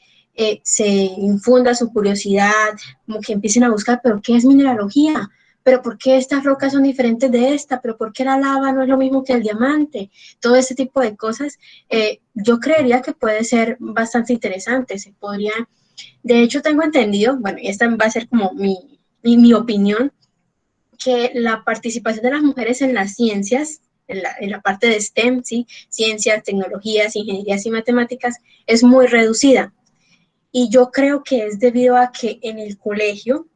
B: se infunda su curiosidad, como que empiecen a buscar, pero ¿qué es mineralogía? ¿Pero por qué estas rocas son diferentes de esta? ¿Pero por qué la lava no es lo mismo que el diamante? Todo ese tipo de cosas, yo creería que puede ser bastante interesante. Se podría, de hecho tengo entendido, bueno, y esta va a ser como mi opinión, que la participación de las mujeres en las ciencias, en la parte de STEM, ¿sí? Ciencias, tecnologías, ingenierías y matemáticas, es muy reducida. Y yo creo que es debido a que en el colegio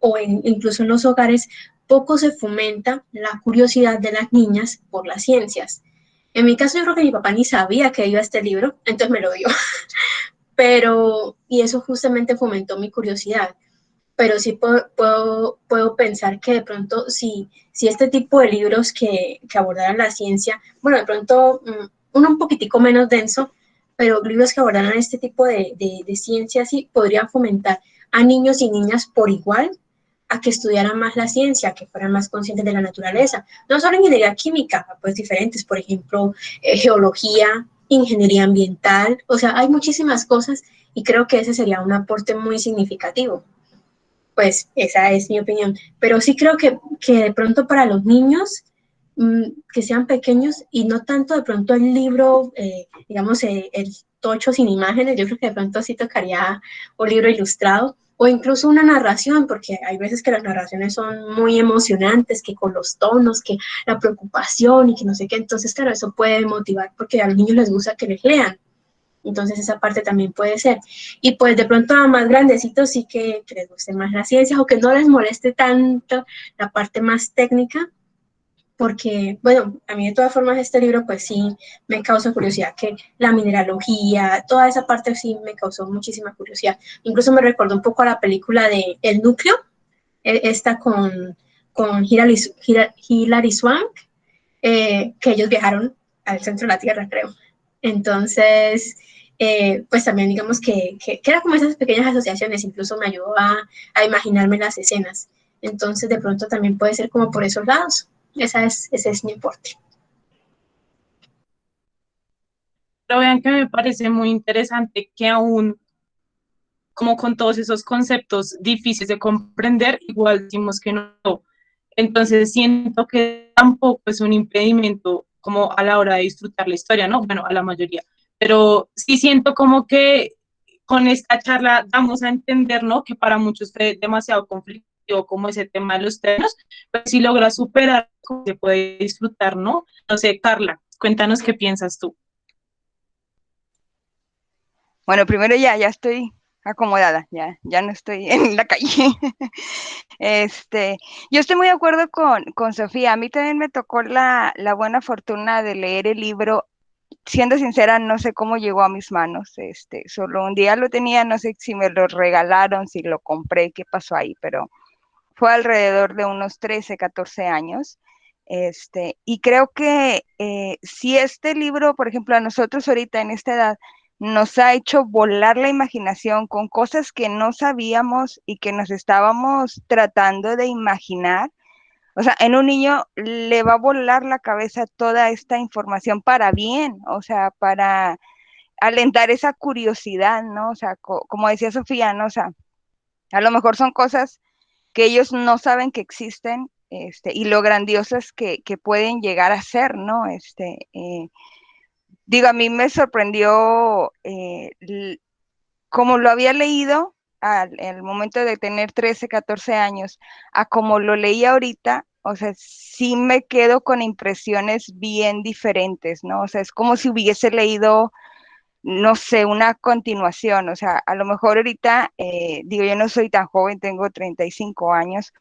B: o incluso en los hogares poco se fomenta la curiosidad de las niñas por las ciencias. En mi caso yo creo que mi papá ni sabía que iba este libro, entonces me lo dio. Y eso justamente fomentó mi curiosidad. Pero sí puedo pensar que de pronto si este tipo de libros que abordaran la ciencia, bueno, de pronto uno un poquitico menos denso, pero libros que abordaran este tipo de ciencia sí podrían fomentar a niños y niñas por igual a que estudiaran más la ciencia, que fueran más conscientes de la naturaleza. No solo ingeniería química, pues diferentes, por ejemplo, geología, ingeniería ambiental, o sea, hay muchísimas cosas y creo que ese sería un aporte muy significativo. Pues esa es mi opinión. Pero sí creo que de pronto para los niños que sean pequeños y no tanto de pronto el libro, digamos, el tocho sin imágenes, yo creo que de pronto sí tocaría un libro ilustrado o incluso una narración, porque hay veces que las narraciones son muy emocionantes, que con los tonos, que la preocupación y que no sé qué, entonces claro, eso puede motivar porque a los niños les gusta que les lean. Entonces esa parte también puede ser. Y pues de pronto a más grandecitos sí que les guste más la ciencia o que no les moleste tanto la parte más técnica, porque, bueno, a mí de todas formas este libro pues sí me causa curiosidad, que la mineralogía, toda esa parte sí me causó muchísima curiosidad. Incluso me recordó un poco a la película de El Núcleo, esta con Hilary Swank, que ellos viajaron al centro de la Tierra, creo. Entonces, pues también digamos que era como esas pequeñas asociaciones, incluso me ayudó a imaginarme las escenas. Entonces, de pronto también puede ser como por esos lados. Ese es mi aporte.
A: Pero vean que me parece muy interesante que aún, como con todos esos conceptos difíciles de comprender, igual decimos que no. Entonces siento que tampoco es un impedimento como a la hora de disfrutar la historia, ¿no? Bueno, a la mayoría. Pero sí siento como que con esta charla damos a entender, ¿no? Que para muchos fue demasiado conflictivo como ese tema de los términos, pero si logra superar, se puede disfrutar, ¿no? No sé, Carla, cuéntanos qué piensas tú.
N: Bueno, primero ya estoy acomodada, ya no estoy en la calle. Yo estoy muy de acuerdo con Sofía. A mí también me tocó la buena fortuna de leer el libro. Siendo sincera, no sé cómo llegó a mis manos. Solo un día lo tenía, no sé si me lo regalaron, si lo compré, qué pasó ahí, pero fue alrededor de unos 13, 14 años. Y creo que si este libro, por ejemplo, a nosotros ahorita en esta edad, nos ha hecho volar la imaginación con cosas que no sabíamos y que nos estábamos tratando de imaginar. O sea, en un niño le va a volar la cabeza toda esta información para bien, o sea, para alentar esa curiosidad, ¿no? O sea, como decía Sofía, ¿no? O sea, a lo mejor son cosas que ellos no saben que existen, y lo grandiosas que pueden llegar a ser, ¿no? Digo, a mí me sorprendió como lo había leído en el momento de tener 13, 14 años, a como lo leí ahorita, o sea, sí me quedo con impresiones bien diferentes, ¿no? O sea, es como si hubiese leído, no sé, una continuación, o sea, a lo mejor ahorita, digo, yo no soy tan joven, tengo 35 años,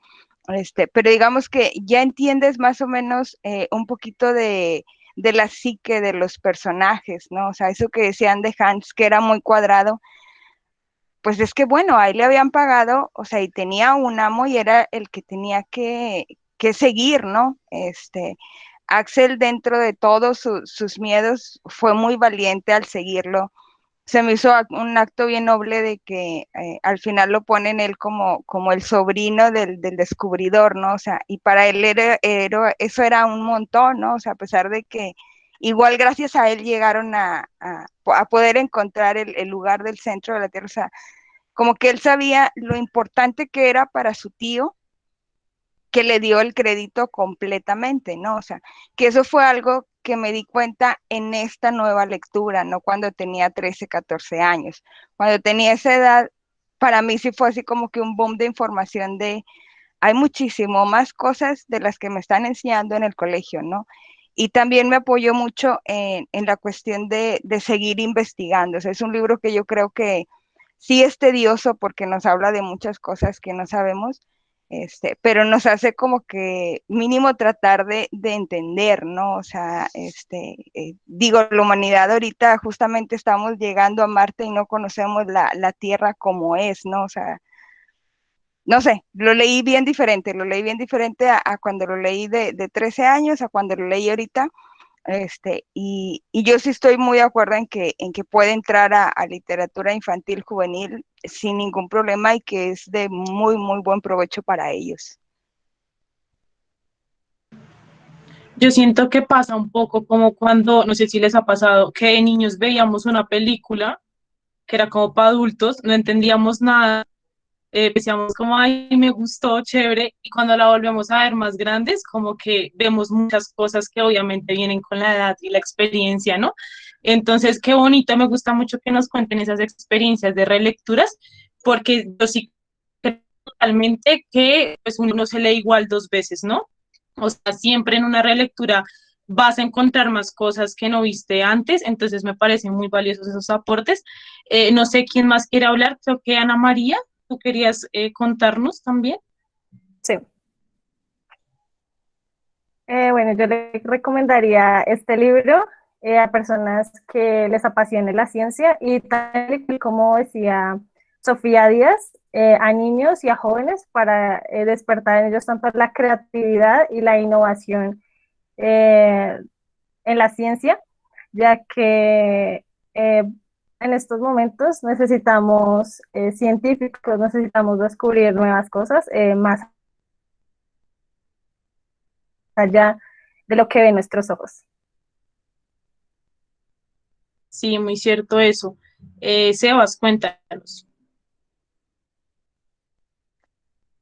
N: pero digamos que ya entiendes más o menos un poquito de la psique de los personajes, ¿no? O sea, eso que decían de Hans, que era muy cuadrado, pues es que bueno, a él le habían pagado, o sea, y tenía un amo y era el que tenía que seguir, ¿no? Axel, dentro de todos sus miedos, fue muy valiente al seguirlo. Se me hizo un acto bien noble de que al final lo ponen él como el sobrino del descubridor, ¿no? O sea, y para él eso era un montón, ¿no? O sea, a pesar de que igual gracias a él llegaron a poder encontrar el lugar del centro de la Tierra, o sea, como que él sabía lo importante que era para su tío, que le dio el crédito completamente, ¿no? O sea, que eso fue algo que me di cuenta en esta nueva lectura, no cuando tenía 13, 14 años. Cuando tenía esa edad, para mí sí fue así como que un boom de información de, hay muchísimo más cosas de las que me están enseñando en el colegio, ¿no? Y también me apoyó mucho en la cuestión de seguir investigando. O sea, es un libro que yo creo que sí es tedioso porque nos habla de muchas cosas que no sabemos, pero nos hace como que mínimo tratar de entender, ¿no? O sea, digo, la humanidad ahorita justamente estamos llegando a Marte y no conocemos la Tierra como es, ¿no? O sea, no sé, lo leí bien diferente a cuando lo leí de 13 años, a cuando lo leí ahorita, y yo sí estoy muy de acuerdo en que puede entrar a literatura infantil, juvenil, sin ningún problema y que es de muy, muy buen provecho para ellos.
A: Yo siento que pasa un poco como cuando, no sé si les ha pasado, que de niños veíamos una película que era como para adultos, no entendíamos nada, decíamos como, ay, me gustó, chévere, y cuando la volvemos a ver más grandes, como que vemos muchas cosas que obviamente vienen con la edad y la experiencia, ¿no? Entonces, qué bonito, me gusta mucho que nos cuenten esas experiencias de relecturas, porque yo sí creo totalmente que pues, uno no se lee igual dos veces, ¿no? O sea, siempre en una relectura vas a encontrar más cosas que no viste antes, entonces me parecen muy valiosos esos aportes. No sé quién más quiere hablar, creo que Ana María, tú querías contarnos también.
E: Sí. Bueno, yo le recomendaría este libro a personas que les apasione la ciencia y tal y como decía Sofía Díaz, a niños y a jóvenes para despertar en ellos tanto la creatividad y la innovación eh, en la ciencia, ya que en estos momentos necesitamos científicos, necesitamos descubrir nuevas cosas más allá de lo que ven nuestros ojos.
A: Sí, muy cierto eso. Sebas, cuéntanos.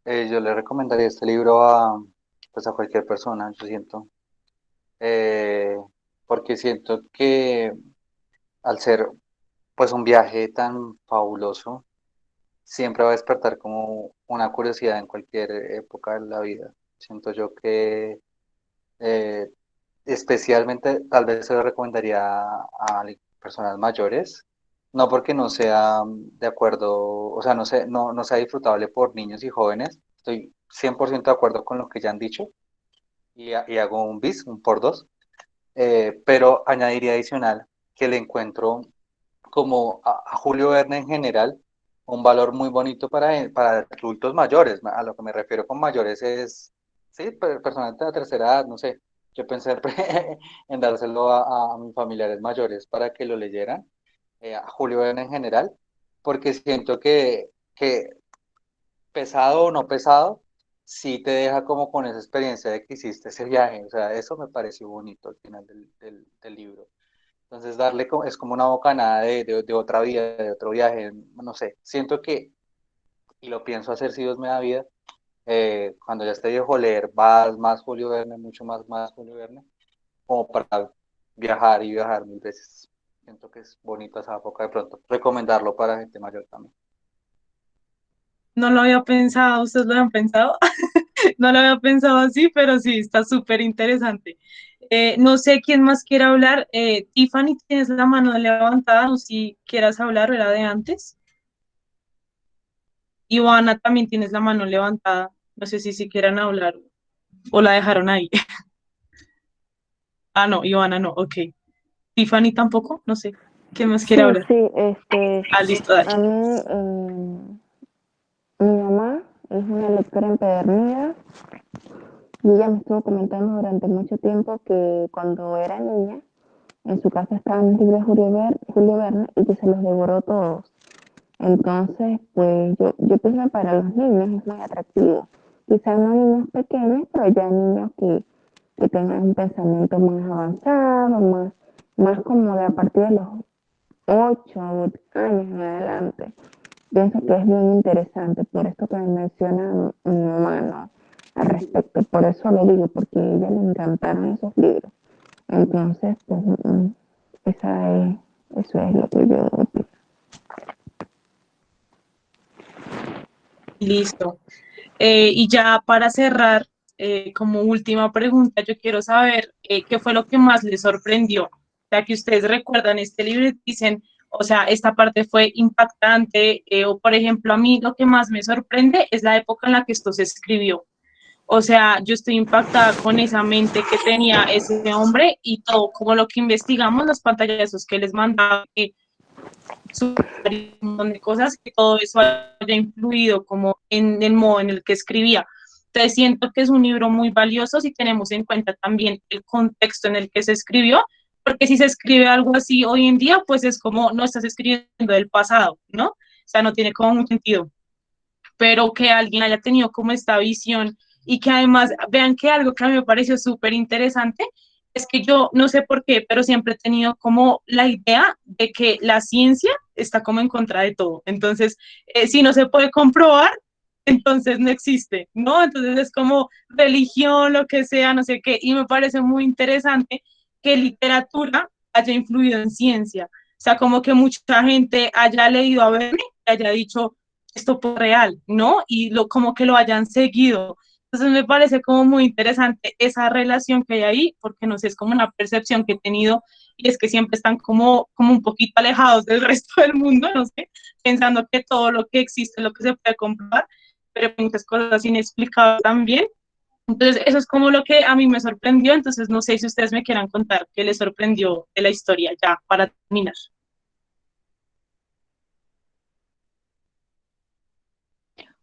C: Yo le recomendaría este libro pues a cualquier persona, yo siento, eh, porque siento que al ser pues un viaje tan fabuloso, siempre va a despertar como una curiosidad en cualquier época de la vida. Siento yo que eh, especialmente tal vez se lo recomendaría a personas mayores, no porque no sea de acuerdo, o sea, no sea disfrutable por niños y jóvenes. Estoy 100% de acuerdo con lo que ya han dicho y hago un bis, un por dos, pero añadiría adicional que le encuentro como a Julio Verne en general un valor muy bonito para adultos mayores. A lo que me refiero con mayores es, sí, personas de la tercera edad, no sé. Yo pensé en dárselo a mis familiares mayores para que lo leyeran, a Julio Verne en general, porque siento que pesado o no pesado, sí te deja como con esa experiencia de que hiciste ese viaje. O sea, eso me pareció bonito al final del libro. Entonces, es como una bocanada de otra vida, de otro viaje, no sé. Siento que, y lo pienso hacer si Dios me da vida, cuando ya esté viejo, leer más Julio Verne, mucho más Julio Verne, como para viajar y viajar mil veces. Siento que es bonita esa época de pronto. Recomendarlo para gente mayor también.
A: No lo había pensado, ¿ustedes lo habían pensado? No lo había pensado así, pero sí, está súper interesante. No sé quién más quiere hablar. Tiffany, tienes la mano levantada, o si quieras hablar, era de antes. Ivana, también tienes la mano levantada. No sé si quieran hablar o la dejaron ahí. Ah, no, Ivana no, ok. Tiffany tampoco, no sé. ¿Quién más quiere hablar?
O: Sí,
A: Listo, dale.
O: a mí, mi mamá es una lectora empedernida y ella me estuvo comentando durante mucho tiempo que cuando era niña, en su casa estaban los libros de Julio Verne y que se los devoró todos. Entonces, pues yo pienso que para los niños es muy atractivo. Quizás no niños pequeños, pero ya niños que tengan un pensamiento más avanzado, más como de a partir de los 8 años en adelante. Pienso que es bien interesante, por esto que me menciona mi mamá, ¿no? Al respecto. Por eso lo digo, porque a ella le encantaron esos libros. Entonces, pues, eso es lo que yo opino.
A: Listo. Y ya para cerrar, como última pregunta, yo quiero saber qué fue lo que más les sorprendió. O sea, que ustedes recuerdan este libro y dicen, o sea, esta parte fue impactante, o por ejemplo, a mí lo que más me sorprende es la época en la que esto se escribió. O sea, yo estoy impactada con esa mente que tenía ese hombre y todo, como lo que investigamos, los pantallazos que les mandaba, un montón de cosas, que todo eso haya influido como en el modo en el que escribía. Entonces siento que es un libro muy valioso si tenemos en cuenta también el contexto en el que se escribió, porque si se escribe algo así hoy en día, pues es como no estás escribiendo del pasado, ¿no? O sea, no tiene como un sentido. Pero que alguien haya tenido como esta visión y que además vean que algo que a mí me pareció súper interesante es que yo no sé por qué, pero siempre he tenido como la idea de que la ciencia está como en contra de todo. Entonces, si no se puede comprobar, entonces no existe, ¿no? Entonces es como religión, lo que sea, no sé qué, y me parece muy interesante que literatura haya influido en ciencia. O sea, como que mucha gente haya leído a Verne y haya dicho, esto fue real, ¿no? Y como que lo hayan seguido. Entonces me parece como muy interesante esa relación que hay ahí, porque no sé, es como una percepción que he tenido y es que siempre están como un poquito alejados del resto del mundo, no sé, pensando que todo lo que existe es lo que se puede comprobar, pero muchas cosas inexplicables también. Entonces eso es como lo que a mí me sorprendió, entonces no sé si ustedes me quieran contar qué les sorprendió de la historia ya para terminar.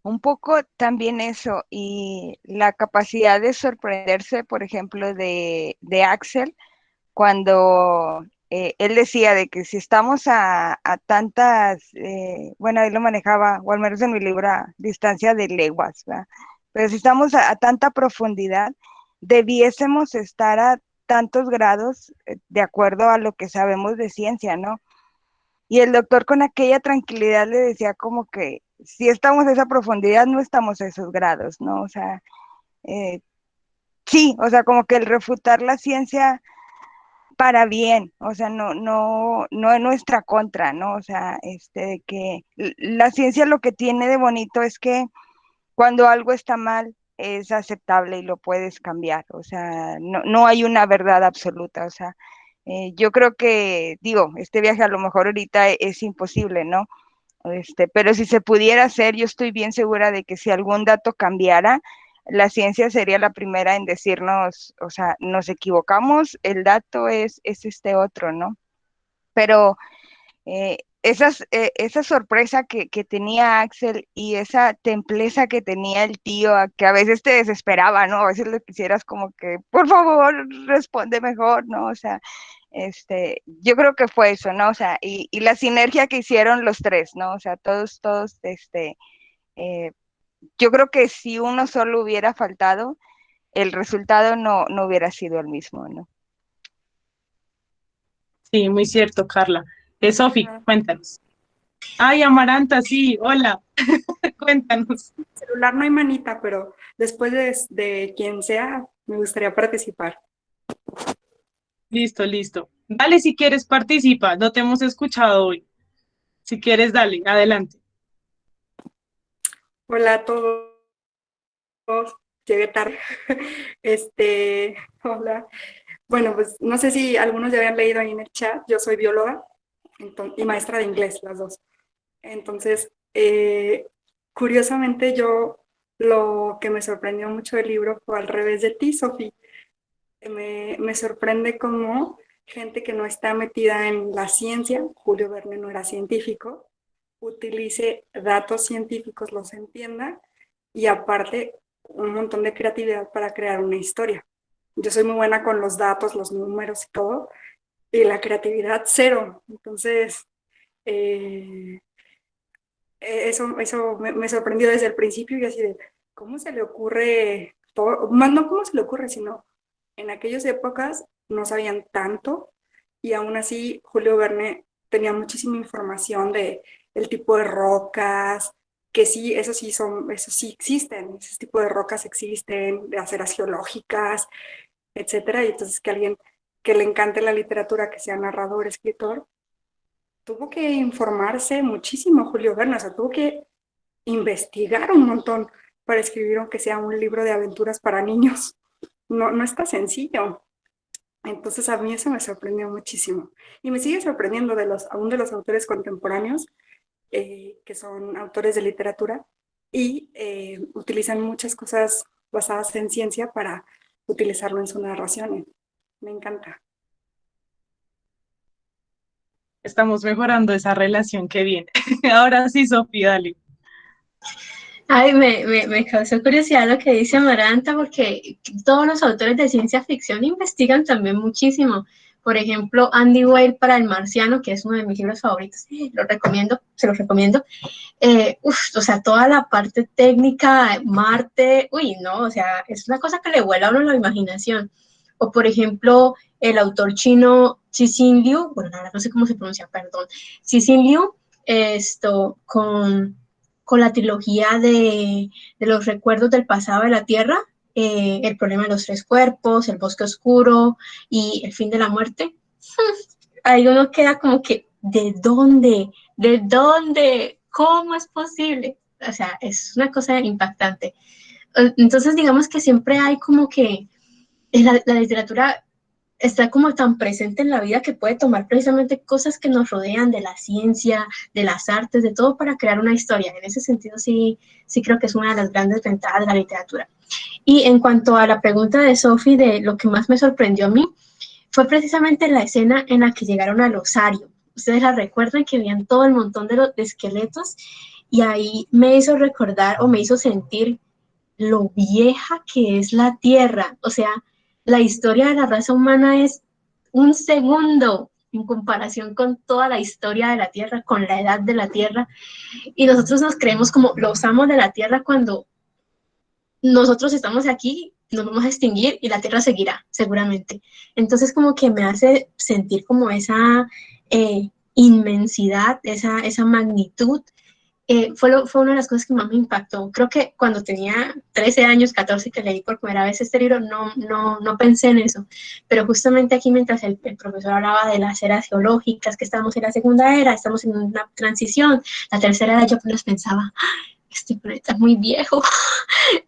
N: Un poco también eso y la capacidad de sorprenderse, por ejemplo, de Axel, cuando él decía de que si estamos a tantas, bueno, él lo manejaba, o al menos en mi libro, a distancia de leguas, ¿verdad? Pero si estamos a tanta profundidad, debiésemos estar a tantos grados de acuerdo a lo que sabemos de ciencia, ¿no? Y el doctor con aquella tranquilidad le decía como que si estamos a esa profundidad, no estamos a esos grados, ¿no? O sea, eh, sí, o sea, como que el refutar la ciencia para bien, o sea, no en nuestra contra, ¿no? O sea, de que la ciencia lo que tiene de bonito es que cuando algo está mal es aceptable y lo puedes cambiar, o sea, no hay una verdad absoluta, o sea, yo creo que, digo, este viaje a lo mejor ahorita es imposible, ¿no? Pero si se pudiera hacer, yo estoy bien segura de que si algún dato cambiara, la ciencia sería la primera en decirnos, o sea, nos equivocamos, el dato es este otro, ¿no? Pero esa sorpresa que tenía Axel y esa templeza que tenía el tío, que a veces te desesperaba, ¿no? A veces le quisieras como que, por favor, responde mejor, ¿no? O sea, yo creo que fue eso, ¿no? O sea, y la sinergia que hicieron los tres, ¿no? O sea, todos, yo creo que si uno solo hubiera faltado, el resultado no hubiera sido el mismo, ¿no?
A: Sí, muy cierto, Carla. Sofi, cuéntanos. Ay, Amaranta, sí, hola. Cuéntanos.
P: Celular no hay manita, pero después de quien sea, me gustaría participar.
A: Listo, listo. Dale, si quieres, participa. No te hemos escuchado hoy. Si quieres, dale, adelante.
P: Hola a todos. Llegué tarde. Hola. Bueno, pues no sé si algunos ya habían leído ahí en el chat. Yo soy bióloga y maestra de inglés, las dos. Entonces, curiosamente, lo que me sorprendió mucho del libro fue al revés de ti, Sofi. Me sorprende cómo gente que no está metida en la ciencia, Julio Verne no era científico, utilice datos científicos, los entienda y aparte un montón de creatividad para crear una historia. Yo soy muy buena con los datos, los números y todo, y la creatividad cero. Entonces, eso me sorprendió desde el principio y así de, ¿cómo se le ocurre todo? Más no cómo se le ocurre, sino en aquellas épocas no sabían tanto y aún así Julio Verne tenía muchísima información de el tipo de rocas, que sí, eso sí existen, ese tipo de rocas existen, de aceras geológicas, etcétera, y entonces que alguien que le encante la literatura, que sea narrador, escritor, tuvo que informarse muchísimo Julio Verne, o sea, tuvo que investigar un montón para escribir aunque sea un libro de aventuras para niños. No está sencillo. Entonces a mí eso me sorprendió muchísimo. Y me sigue sorprendiendo aún de los autores contemporáneos, que son autores de literatura, y utilizan muchas cosas basadas en ciencia para utilizarlo en sus narraciones. Me encanta.
A: Estamos mejorando esa relación, que bien. Ahora sí, Sofía, dale.
B: Ay, me causó curiosidad lo que dice Amaranta, porque todos los autores de ciencia ficción investigan también muchísimo. Por ejemplo, Andy Weir para El Marciano, que es uno de mis libros favoritos, lo recomiendo, se los recomiendo. O sea, toda la parte técnica, Marte, uy, no, o sea, es una cosa que le vuela a uno la imaginación. O, por ejemplo, el autor chino Cixin Liu, bueno, ahora no sé cómo se pronuncia, perdón, Cixin Liu, con la trilogía de los recuerdos del pasado de la Tierra, el problema de los tres cuerpos, el bosque oscuro y el fin de la muerte. Ahí uno queda como que, ¿de dónde? ¿De dónde? ¿Cómo es posible? O sea, es una cosa impactante. Entonces, digamos que siempre hay como que la literatura está como tan presente en la vida que puede tomar precisamente cosas que nos rodean de la ciencia, de las artes, de todo para crear una historia. En ese sentido sí creo que es una de las grandes ventajas de la literatura. Y en cuanto a la pregunta de Sophie de lo que más me sorprendió a mí, fue precisamente la escena en la que llegaron al osario. Ustedes la recuerdan, que veían todo el montón de esqueletos, y ahí me hizo recordar o me hizo sentir lo vieja que es la Tierra. O sea, la historia de la raza humana es un segundo en comparación con toda la historia de la Tierra, con la edad de la Tierra, y nosotros nos creemos como los amos de la Tierra cuando nosotros estamos aquí, nos vamos a extinguir y la Tierra seguirá, seguramente. Entonces como que me hace sentir como esa inmensidad, esa magnitud. Fue una de las cosas que más me impactó. Creo que cuando tenía 13 años, 14, que leí por primera vez este libro, no pensé en eso. Pero justamente aquí, mientras el profesor hablaba de las eras geológicas, que estamos en la segunda era, estamos en una transición, la tercera era, yo apenas pensaba, este planeta es muy viejo.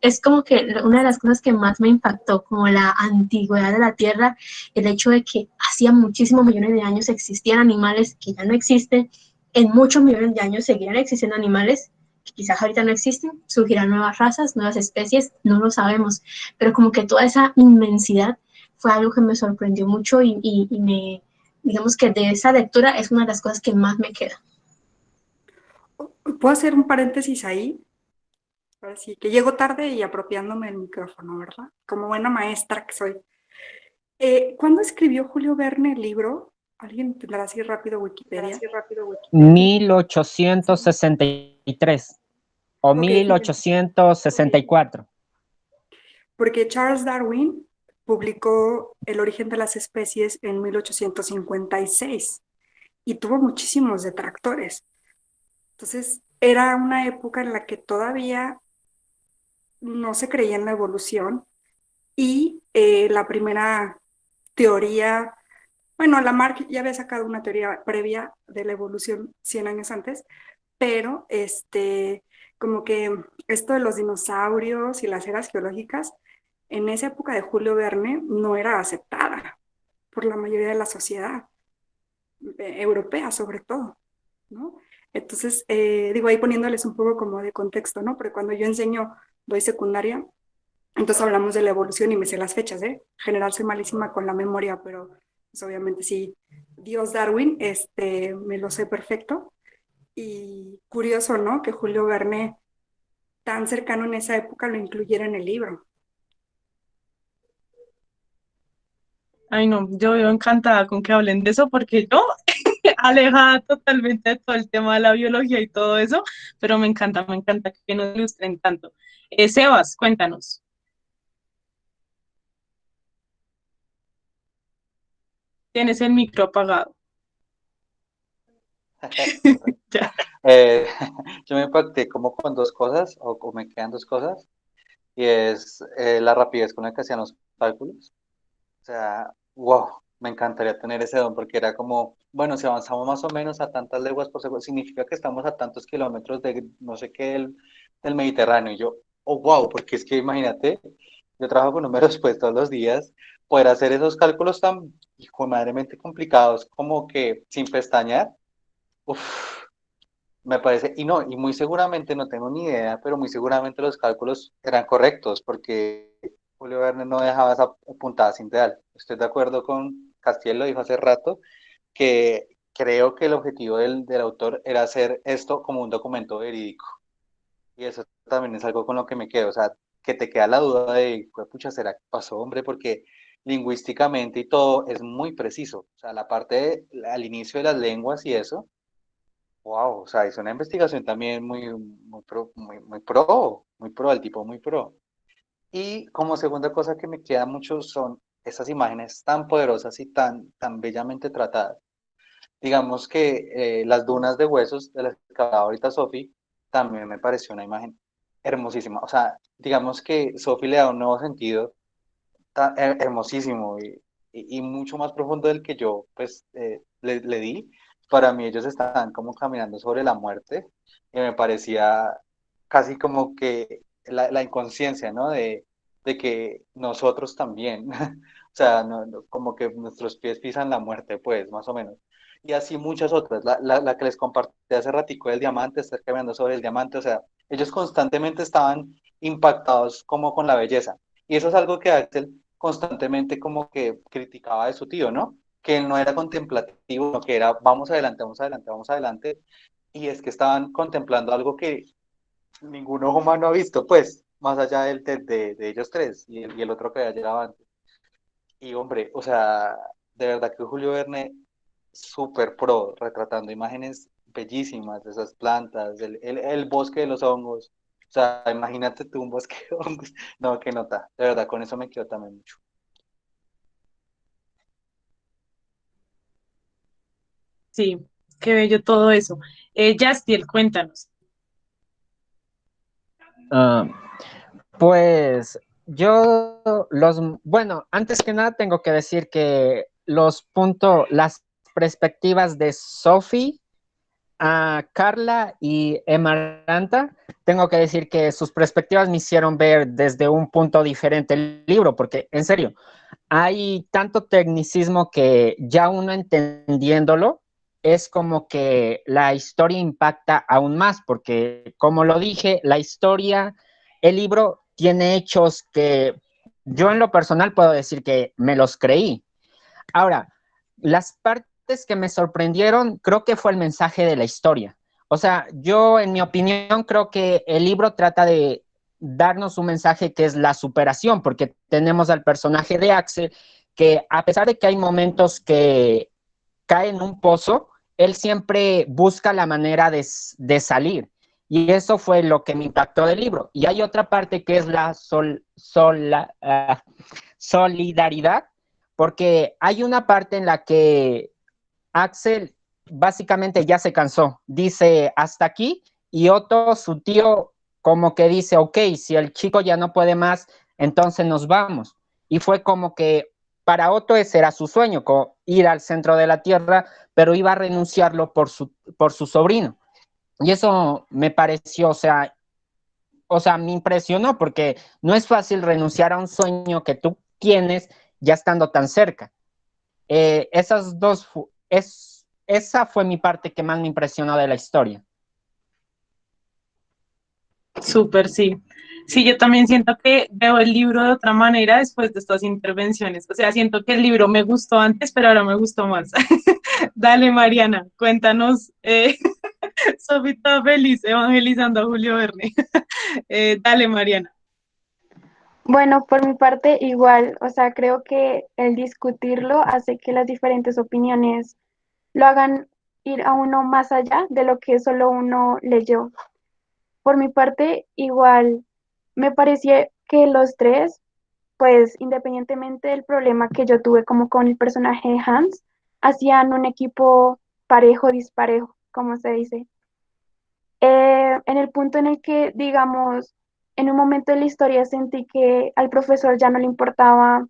B: Es como que una de las cosas que más me impactó, como la antigüedad de la Tierra, el hecho de que hacía muchísimos millones de años existían animales que ya no existen, en muchos millones de años seguirán existiendo animales que quizás ahorita no existen, surgirán nuevas razas, nuevas especies, no lo sabemos, pero como que toda esa inmensidad fue algo que me sorprendió mucho y me, digamos que de esa lectura es una de las cosas que más me queda.
P: ¿Puedo hacer un paréntesis ahí? Ahora sí, que llego tarde y apropiándome el micrófono, ¿verdad? Como buena maestra que soy. ¿Cuándo escribió Julio Verne el libro? ¿Alguien tendrá así rápido Wikipedia?
H: 1863 o
P: Ok,
H: 1864.
P: Porque Charles Darwin publicó El origen de las especies en 1856 y tuvo muchísimos detractores. Entonces, era una época en la que todavía no se creía en la evolución y la primera teoría, bueno, Lamarck ya había sacado una teoría previa de la evolución 100 años antes, pero como que esto de los dinosaurios y las eras geológicas, en esa época de Julio Verne no era aceptada por la mayoría de la sociedad, europea sobre todo, ¿no? Entonces, digo, ahí poniéndoles un poco como de contexto, ¿no? Porque cuando yo enseño, doy secundaria, entonces hablamos de la evolución y me sé las fechas, ¿eh? En general soy malísima con la memoria, pero pues obviamente sí, Dios Darwin, me lo sé perfecto. Y curioso, ¿no? Que Julio Verne, tan cercano en esa época, lo incluyera en el libro.
A: Ay, no, yo vivo encantada con que hablen de eso porque yo, alejada totalmente de todo el tema de la biología y todo eso, pero me encanta que nos ilustren tanto. Sebas, cuéntanos. Tienes el micro apagado. Ya.
C: Eh, yo me impacté como con dos cosas, o me quedan dos cosas, y es la rapidez con la que hacían los cálculos. O sea, wow, me encantaría tener ese don porque era como, bueno, si avanzamos más o menos a tantas leguas por segundo, significa que estamos a tantos kilómetros de no sé qué del Mediterráneo. Y yo, oh, wow, porque es que imagínate, yo trabajo con números pues todos los días, poder hacer esos cálculos tan hijo de madremente complicados como que sin pestañear, uff, me parece, y no, y muy seguramente, no tengo ni idea, pero muy seguramente los cálculos eran correctos, porque Julio Verne no dejaba esa puntada sin pedal. Estoy de acuerdo con Castiel, lo dijo hace rato, que creo que el objetivo del autor era hacer esto como un documento verídico. Y eso también es algo con lo que me quedo, o sea, que te queda la duda de, "Jue pucha, ¿será que pasó, hombre?" Porque lingüísticamente y todo es muy preciso. O sea, la parte al inicio de las lenguas y eso. Wow, o sea, es una investigación también muy pro, el tipo muy pro. Y como segunda cosa que me queda mucho son esas imágenes tan poderosas y tan bellamente tratadas. Digamos que las dunas de huesos de la que hablaba ahorita Sophie, también me pareció una imagen hermosísima. O sea, digamos que Sophie le da un nuevo sentido hermosísimo y mucho más profundo del que yo pues le di. Para mí ellos estaban como caminando sobre la muerte y me parecía casi como que la inconsciencia, ¿no? De que nosotros también, o sea, como que nuestros pies pisan la muerte, pues, más o menos. Y así muchas otras, la que les compartí hace ratico del diamante, estar caminando sobre el diamante, o sea, ellos constantemente estaban impactados como con la belleza. Y eso es algo que Axel constantemente como que criticaba de su tío, ¿no? Que él no era contemplativo, sino que era vamos adelante, vamos adelante, vamos adelante. Y es que estaban contemplando algo que ningún ojo humano ha visto, pues, más allá de ellos tres y el otro que había llegado antes. Y hombre, o sea, de verdad que Julio Verne, súper pro, retratando imágenes bellísimas de esas plantas, el bosque de los hongos. O sea, imagínate tú un bosque de hongos. No, qué nota. De verdad, con eso me quedo también mucho.
A: Sí, qué bello todo eso. Yastiel, cuéntanos.
H: Ah, pues bueno, antes que nada tengo que decir que las perspectivas de Sophie, a Carla y Emaranta, tengo que decir que sus perspectivas me hicieron ver desde un punto diferente el libro, porque en serio, hay tanto tecnicismo que ya uno entendiéndolo, es como que la historia impacta aún más, porque como lo dije, el libro tiene hechos que yo en lo personal puedo decir que me los creí. Ahora, las partes que me sorprendieron, creo que fue el mensaje de la historia. O sea, yo en mi opinión creo que el libro trata de darnos un mensaje que es la superación, porque tenemos al personaje de Axel, que a pesar de que hay momentos que cae en un pozo, él siempre busca la manera de salir. Y eso fue lo que me impactó del libro. Y hay otra parte que es la solidaridad, porque hay una parte en la que Axel básicamente ya se cansó, dice hasta aquí, y Otto, su tío, como que dice, ok, si el chico ya no puede más, entonces nos vamos. Y fue como que para Otto ese era su sueño, ir al centro de la Tierra, pero iba a renunciarlo por su sobrino. Y eso me pareció, o sea, me impresionó porque no es fácil renunciar a un sueño que tú tienes ya estando tan cerca. Esa fue mi parte que más me impresionó de la historia.
A: Súper, sí. Sí, yo también siento que veo el libro de otra manera después de estas intervenciones. O sea, siento que el libro me gustó antes, pero ahora me gustó más. Dale, Mariana, cuéntanos. Sofi toda feliz evangelizando a Julio Verne. Dale, Mariana.
G: Bueno, por mi parte igual, o sea, creo que el discutirlo hace que las diferentes opiniones lo hagan ir a uno más allá de lo que solo uno leyó. Por mi parte, igual, me parecía que los tres, pues independientemente del problema que yo tuve como con el personaje de Hans, hacían un equipo parejo, disparejo, como se dice. En el punto en el que, digamos, en un momento de la historia sentí que al profesor ya no le importaba,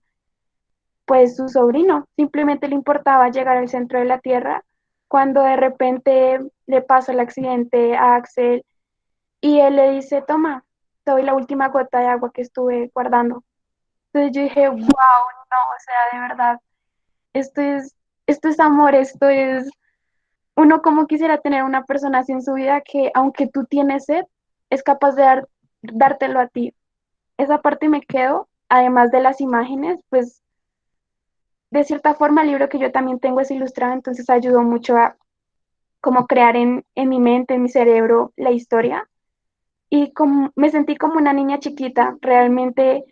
G: pues, su sobrino, simplemente le importaba llegar al centro de la Tierra, cuando de repente le pasa el accidente a Axel y él le dice, toma, te doy la última gota de agua que estuve guardando. Entonces yo dije, wow, no, o sea, de verdad, esto es, esto es amor, esto es, uno como quisiera tener una persona así en su vida que aunque tú tienes sed, es capaz de dártelo a ti. Esa parte me quedo, además de las imágenes, pues de cierta forma el libro que yo también tengo es ilustrado, entonces ayudó mucho a como crear en mi mente, en mi cerebro, la historia. Y como, me sentí como una niña chiquita, realmente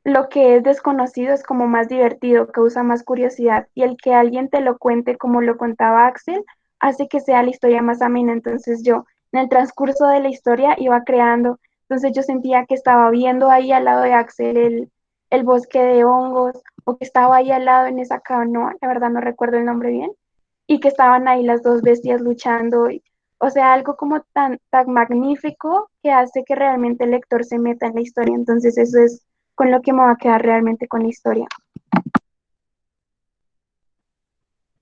G: lo que es desconocido es como más divertido, causa más curiosidad y el que alguien te lo cuente como lo contaba Axel hace que sea la historia más amena. Entonces yo en el transcurso de la historia iba creando, entonces yo sentía que estaba viendo ahí al lado de Axel el bosque de hongos o que estaba ahí al lado en esa canoa, la verdad no recuerdo el nombre bien, y que estaban ahí las dos bestias luchando. O sea, algo como tan magnífico que hace que realmente el lector se meta en la historia. Entonces eso es con lo que me va a quedar realmente con la historia.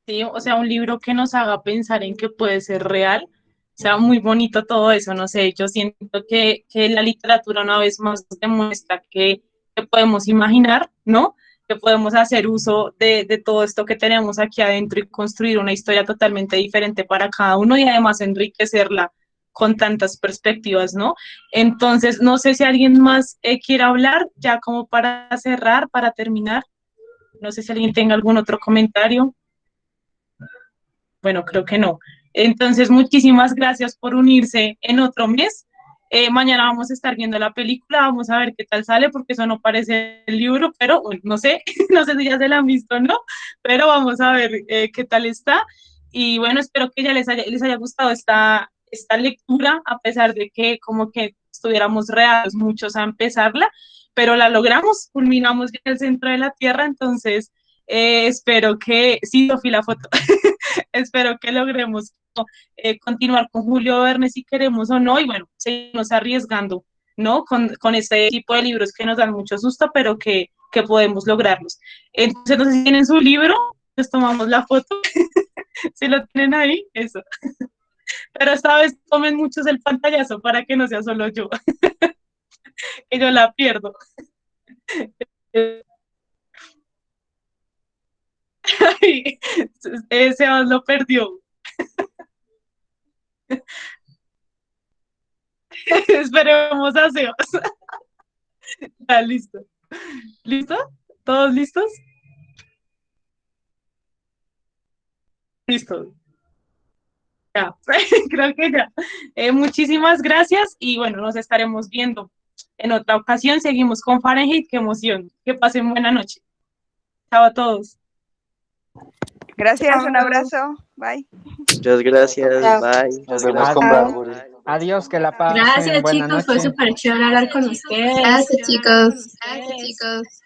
A: Sí, o sea, un libro que nos haga pensar en que puede ser real. O sea, muy bonito todo eso, no sé, yo siento que la literatura una vez más demuestra que podemos imaginar, ¿no? Que podemos hacer uso de todo esto que tenemos aquí adentro y construir una historia totalmente diferente para cada uno y además enriquecerla con tantas perspectivas, ¿no? Entonces, no sé si alguien más quiere hablar, ya como para cerrar, para terminar. No sé si alguien tenga algún otro comentario. Bueno, creo que no. Entonces, muchísimas gracias por unirse en otro mes. Mañana vamos a estar viendo la película, vamos a ver qué tal sale, porque eso no parece el libro, pero bueno, no sé, no sé si ya se la han visto o no, pero vamos a ver qué tal está. Y bueno, espero que ya les haya gustado esta lectura, a pesar de que como que estuviéramos reados muchos a empezarla, pero la logramos, culminamos en el centro de la Tierra, entonces espero que, sí, Sofía, la foto. Espero que logremos continuar con Julio Verne si queremos o no, y bueno, seguimos arriesgando, ¿no? Con este tipo de libros que nos dan mucho susto, pero que podemos lograrlos. Entonces, no sé si tienen su libro, les tomamos la foto, si lo tienen ahí, eso. Pero esta vez tomen muchos el pantallazo para que no sea solo yo, que yo la pierdo. Ay, Sebas lo perdió. Esperemos a Sebas. Ya, listo. ¿Listo? ¿Todos listos? Listo. Ya, creo que ya. Muchísimas gracias y bueno, nos estaremos viendo en otra ocasión. Seguimos con Fahrenheit. Qué emoción. Que pasen buena noche. Chao a todos.
N: Gracias, un abrazo. Bye.
Q: Muchas gracias.
K: Chao.
Q: Bye.
C: Nos vemos con Barbary.
H: Adiós, que la pasen.
B: Gracias,
H: Buena
B: chicos, fue
H: noche.
B: súper chévere hablar con ustedes.
K: Gracias, chicos.
B: Gracias, chicos.